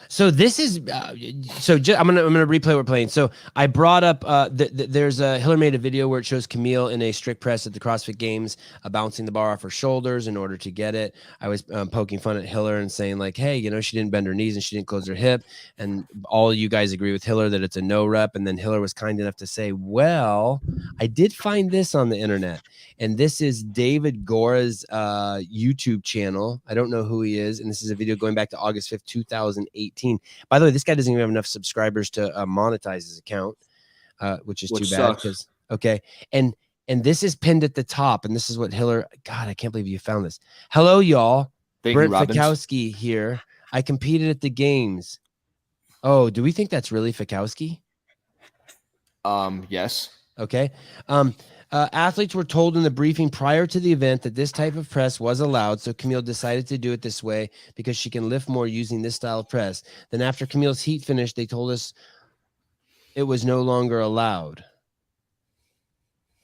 So this is I'm gonna replay what we're playing. So I brought up there's a Hiller made a video where it shows Camille in a strict press at the CrossFit Games, bouncing the bar off her shoulders in order to get it. I was poking fun at Hiller and saying like, hey, you know, she didn't bend her knees and she didn't close her hip, and all you guys agree with Hiller that it's a no rep. And then Hiller was kind enough to say, well, I did find this on the internet, and this is David Gora's YouTube channel. I don't know who he is, and this is a video going back to August 5th, 2018. By the way, this guy doesn't even have enough subscribers to monetize his account, which is too bad. Because okay, and this is pinned at the top, and this is what Hiller. God, I can't believe you found this. Hello, y'all. Brent Fakowski here. I competed at the games. Oh, do we think that's really Fakowski? Yes. Okay. Athletes were told in the briefing prior to the event that this type of press was allowed, so Camille decided to do it this way because she can lift more using this style of press. Then after Camille's heat finished, they told us it was no longer allowed.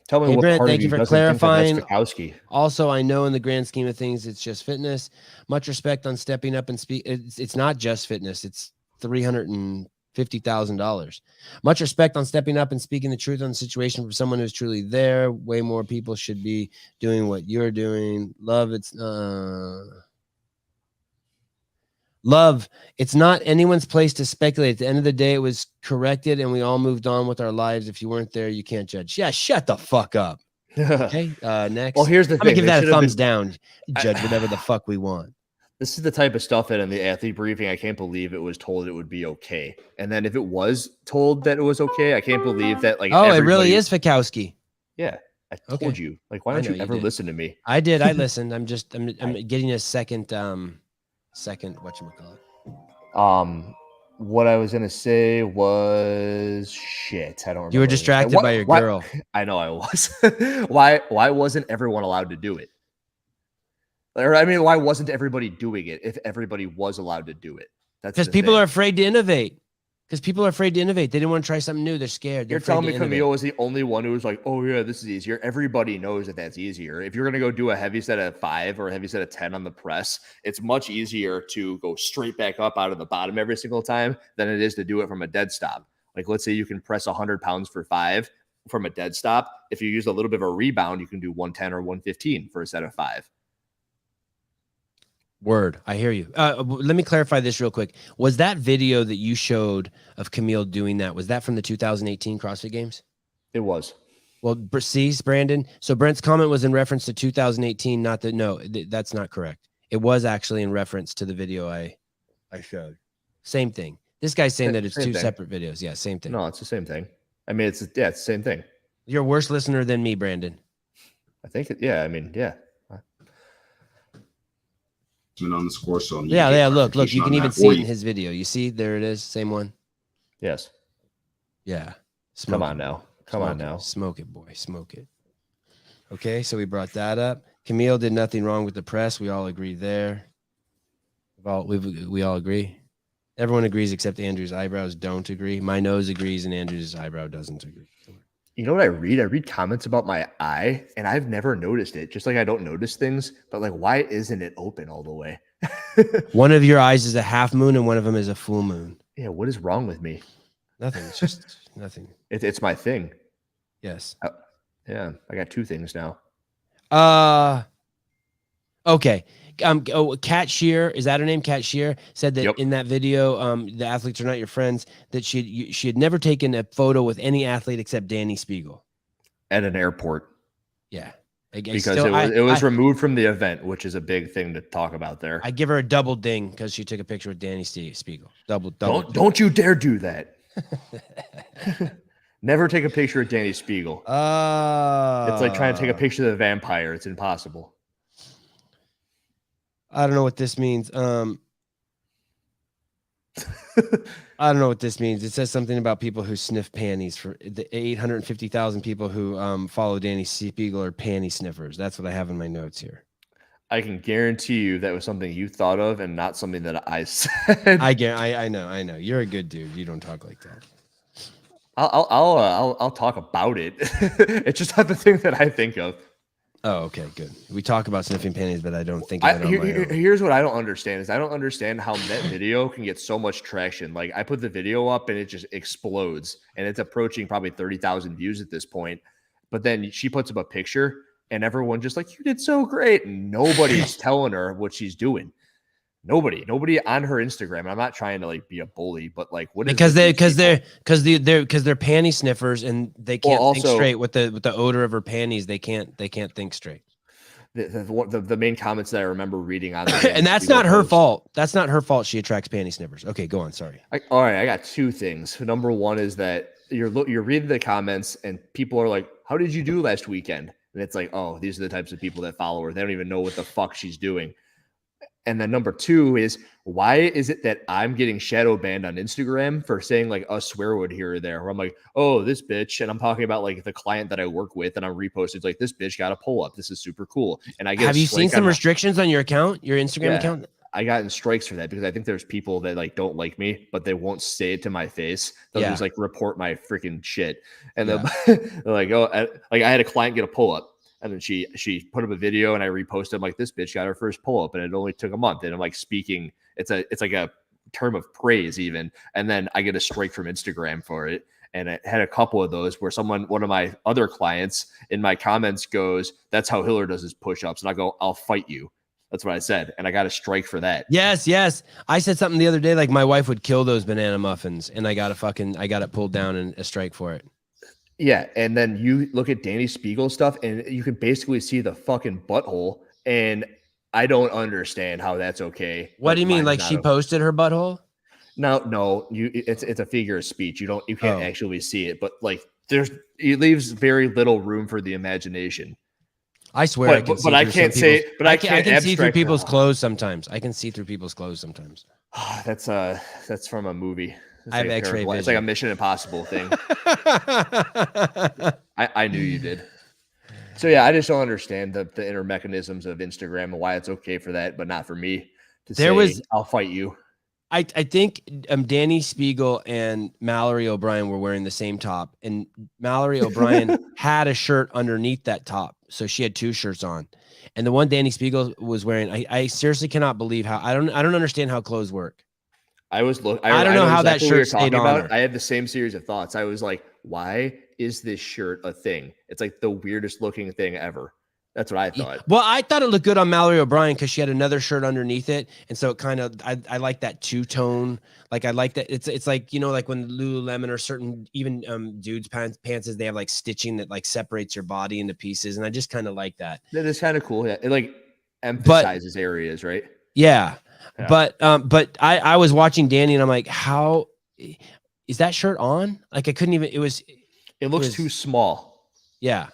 Tell me, hey, what Brent, part thank of you for doesn't clarifying. think that that's Fakowski? Also, I know in the grand scheme of things, it's just fitness. Much respect on stepping up and speak. It's not just fitness. It's $350,000. Much respect on stepping up and speaking the truth on the situation from someone who's truly there. Way more people should be doing what you're doing. Love, it's not anyone's place to speculate. At the end of the day, it was corrected and we all moved on with our lives. If you weren't there, you can't judge. Yeah, shut the fuck up. Okay, next. Well, here's the I'm thing. gonna give that a thumbs down. Judge whatever the fuck we want. This is the type of stuff that in the athlete briefing, I can't believe it was told it would be okay. And then if it was told that it was okay, I can't believe that like it really is Fakowski. Yeah, I told you. Like, why don't you ever listen to me? I did. I listened. I'm getting a second whatchamacallit. What I was gonna say was shit. I don't remember. You were distracted by your girl. I know I was. Why wasn't everyone allowed to do it? Or I mean, why wasn't everybody doing it if everybody was allowed to do it? That's because people are afraid to innovate. Because people are afraid to innovate. They didn't want to try something new. They're scared. You're telling me Camille was the only one who was like, oh, yeah, this is easier. Everybody knows that that's easier. If you're going to go do a heavy set of 5 or a heavy set of 10 on the press, it's much easier to go straight back up out of the bottom every single time than it is to do it from a dead stop. Like, let's say you can press 100 pounds for 5 from a dead stop. If you use a little bit of a rebound, you can do 110 or 115 for a set of 5. Word. I hear you. Let me clarify this real quick. Was that video that you showed of Camille doing that, was that from the 2018 CrossFit Games? It was. Well, see, Brandon. So Brent's comment was in reference to 2018, not that. No, that's not correct. It was actually in reference to the video I showed. Same thing. This guy's saying that it's two separate videos. Yeah, same thing. No, it's the same thing. I mean, it's the same thing. You're a worse listener than me, Brandon. I think, I mean, yeah. On the score, so look, you can even see it in his video. You see, there it is, same one. Yes. Yeah. Come on now. Smoke it, boy. Smoke it. Okay, so we brought that up. Camille did nothing wrong with the press. We all agree there. We all agree. Everyone agrees except Andrew's eyebrows don't agree. My nose agrees and Andrew's eyebrow doesn't agree. You know what I read? I read comments about my eye, and I've never noticed it. Just like I don't notice things, but like, why isn't it open all the way? One of your eyes is a half moon, and one of them is a full moon. Yeah, what is wrong with me? Nothing. It's just nothing. It's my thing. Yes. Yeah, I got 2 things now. Okay. Kat Shear, is that her name? Kat Shear said that in that video, the athletes are not your friends, that she had never taken a photo with any athlete except Danny Spiegel at an airport. Yeah, because it was removed from the event, which is a big thing to talk about there. I give her a double ding because she took a picture with Danny Spiegel. Double. Don't you dare do that. Never take a picture of Danny Spiegel. It's like trying to take a picture of the vampire. It's impossible. I don't know what this means. I don't know what this means. It says something about people who sniff panties. For the 850,000 people who follow Danny Spiegel are panty sniffers. That's what I have in my notes here. I can guarantee you that was something you thought of and not something that I said. I know. You're a good dude. You don't talk like that. I'll talk about it. It's just not the thing that I think of. Oh, okay, good. We talk about sniffing panties, but I don't think of it on my own. Here's what I don't understand is I don't understand how that video can get so much traction. Like I put the video up and it just explodes and it's approaching probably 30,000 views at this point. But then she puts up a picture and everyone just like, you did so great. And nobody's telling her what she's doing. Nobody on her Instagram. And I'm not trying to like be a bully, but like what is because they're panty sniffers and they can't think straight with the odor of her panties. They can't think straight. The main comments that I remember reading on and that's not her fault. That's not her fault. She attracts panty sniffers. Okay, go on. Sorry. All right, I got two things. Number one is that you're reading the comments and people are like, "How did you do last weekend?" And it's like, "Oh, these are the types of people that follow her. They don't even know what the fuck she's doing." And then number two is, why is it that I'm getting shadow banned on Instagram for saying like a swear word here or there? Where I'm like, oh, this bitch. And I'm talking about like the client that I work with and I'm reposted like this bitch got a pull up. This is super cool. And I get have you seen some restrictions on your account, your Instagram account? I got in strikes for that because I think there's people that like don't like me, but they won't say it to my face. They'll just like report my freaking shit. And they're like, oh, like I had a client get a pull up. And then she put up a video and I reposted. I'm like, this bitch got her first pull up and it only took a month. And I'm like speaking, it's like a term of praise even. And then I get a strike from Instagram for it. And I had a couple of those where one of my other clients in my comments goes, that's how Hiller does his push-ups. And I go, I'll fight you. That's what I said. And I got a strike for that. Yes. I said something the other day, like my wife would kill those banana muffins and I got it pulled down and a strike for it. Yeah, and then you look at Danny Spiegel stuff, and you can basically see the fucking butthole, and I don't understand how that's okay. What do you mean? Like she posted her butthole? No, it's a figure of speech. You can't actually see it, but like it leaves very little room for the imagination. I swear, I can see through people's clothes sometimes. I can see through people's clothes sometimes. That's from a movie. I have X-ray vision. It's like a Mission Impossible thing. I knew you did. So yeah, I just don't understand the inner mechanisms of Instagram and why it's okay for that, but not for me to say, I'll fight you. I think Danny Spiegel and Mallory O'Brien were wearing the same top, and Mallory O'Brien had a shirt underneath that top, so she had two shirts on. And the one Danny Spiegel was wearing, I seriously cannot believe how I don't understand how clothes work. I don't know how that shirt stayed on her. I had the same series of thoughts. I was like, why is this shirt a thing? It's like the weirdest looking thing ever. That's what I thought. Well, I thought it looked good on Mallory O'Brien because she had another shirt underneath it. And so it kind of, I like that two-tone. Like I like that. It's like, you know, like when Lululemon or certain even dudes pants, they have like stitching that like separates your body into pieces. And I just kind of like that. That is kind of cool. Yeah. It like emphasizes areas, right? Yeah. But I was watching Danny and I'm like, how is that shirt on? Like I couldn't even, it looks too small. Yeah.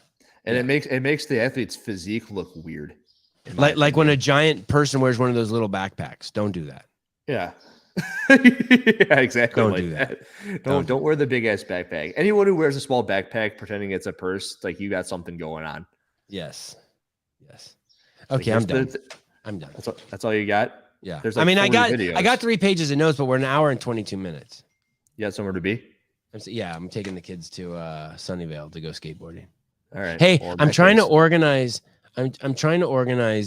And it makes the athlete's physique look weird. Like when a giant person wears one of those little backpacks. Don't do that. Yeah. Yeah, exactly. Don't do that. Don't wear the big ass backpack. Anyone who wears a small backpack pretending it's a purse, like you got something going on. Yes. Okay, I'm done. I'm done. That's all you got? Yeah. There's like I got 3 pages of notes, but we're an hour and 22 minutes. You got somewhere to be? I'm taking the kids to Sunnyvale to go skateboarding. All right. Hey, I'm trying to organize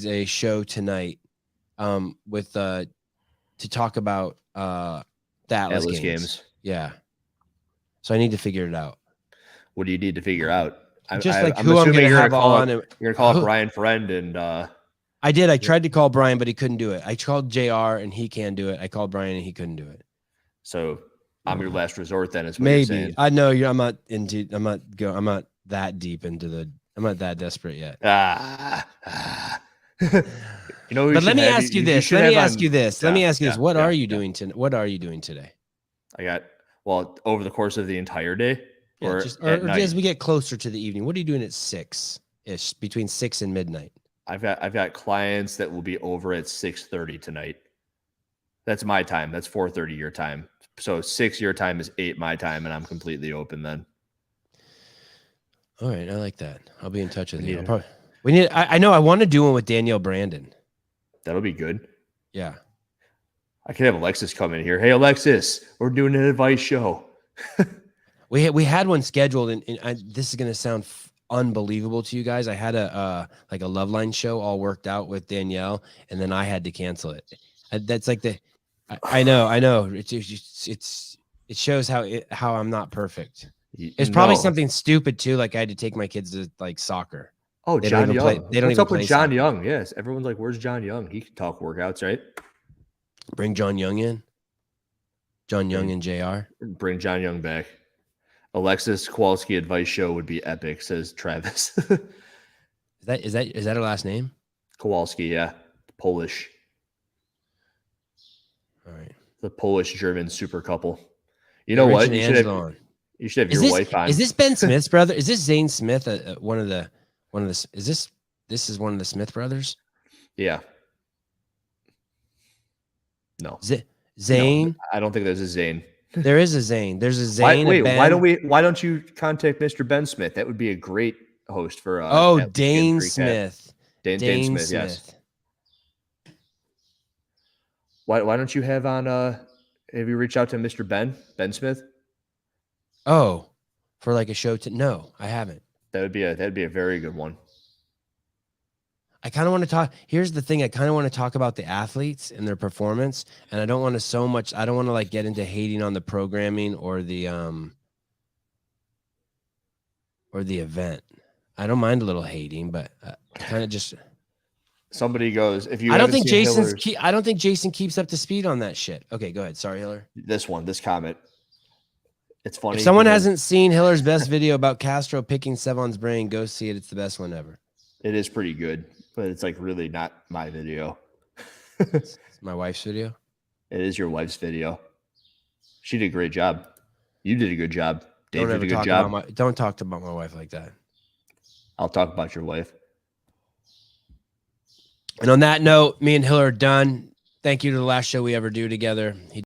a show tonight with to talk about the Atlas games. Yeah. So I need to figure it out. What do you need to figure out? I'm going to have on. You're going to call up Brian Friend and I did. I tried to call Brian, but he couldn't do it. I called JR and he can do it. I called Brian and he couldn't do it. So I'm your last resort then, is what maybe. You're saying. I know I'm not that deep into I'm not that desperate yet. You know, but let me ask you this. What are you doing today? I got, over the course of the entire day or as we get closer to the evening, what are you doing at 6-ish, between 6 and midnight? I've got clients that will be over at 6:30 tonight. That's my time. That's 4:30 your time. So 6 your time is 8 my time, and I'm completely open then. All right, I like that. I'll be in touch with We you. need I'll probably, I know I want to do one with Danielle Brandon. That'll be good. Yeah. I could have Alexis come in here. Hey, Alexis, we're doing an advice show. We had one scheduled, and this is going to sound unbelievable to you guys. I had a like a Loveline show all worked out with Danielle, and then I had to cancel it. That's like I know. It shows how I'm not perfect. It's probably something stupid too. Like I had to take my kids to like soccer. Oh, They John don't even Young. play. They don't What's even up with play John soccer. Young? Yes, everyone's like, "Where's John Young?" He can talk workouts, right? Bring John Young in. John Young and JR. Bring John Young back. Alexis Kowalski advice show would be epic, says Travis. Is that her last name? Kowalski, yeah, Polish. All right. The Polish-German super couple. You know what? You should have your wife on. Is this Ben Smith's brother? Is this Zane Smith? One of the. Is this one of the Smith brothers? Yeah. No. Zane? No, I don't think there's a Zane. There is a Zane. There's a Zane. Why don't you contact Mr. Ben Smith? That would be a great host for Dane Smith. Dane Smith, yes. Why don't you have on have you reached out to Mr. Ben Smith? Oh, for like a show no, I haven't. That'd be a very good one. I kind of want to talk. Here's the thing. I kind of want to talk about the athletes and their performance. And I don't want to I don't want to like get into hating on the programming or the event. I don't mind a little hating, but kind of just. Somebody goes, if you I don't think Jason keeps up to speed on that shit. Okay, go ahead. Sorry, Hiller. This comment. It's funny. If someone hasn't seen Hiller's best video about Castro picking Sevan's brain, go see it. It's the best one ever. It is pretty good, but it's like really not my video. It's my wife's video. It is your wife's video. She did a great job. You did a good job. Dave did a good job. Don't talk about my wife like that. I'll talk about your wife. And on that note, me and Hiller are done. Thank you to the last show we ever do together.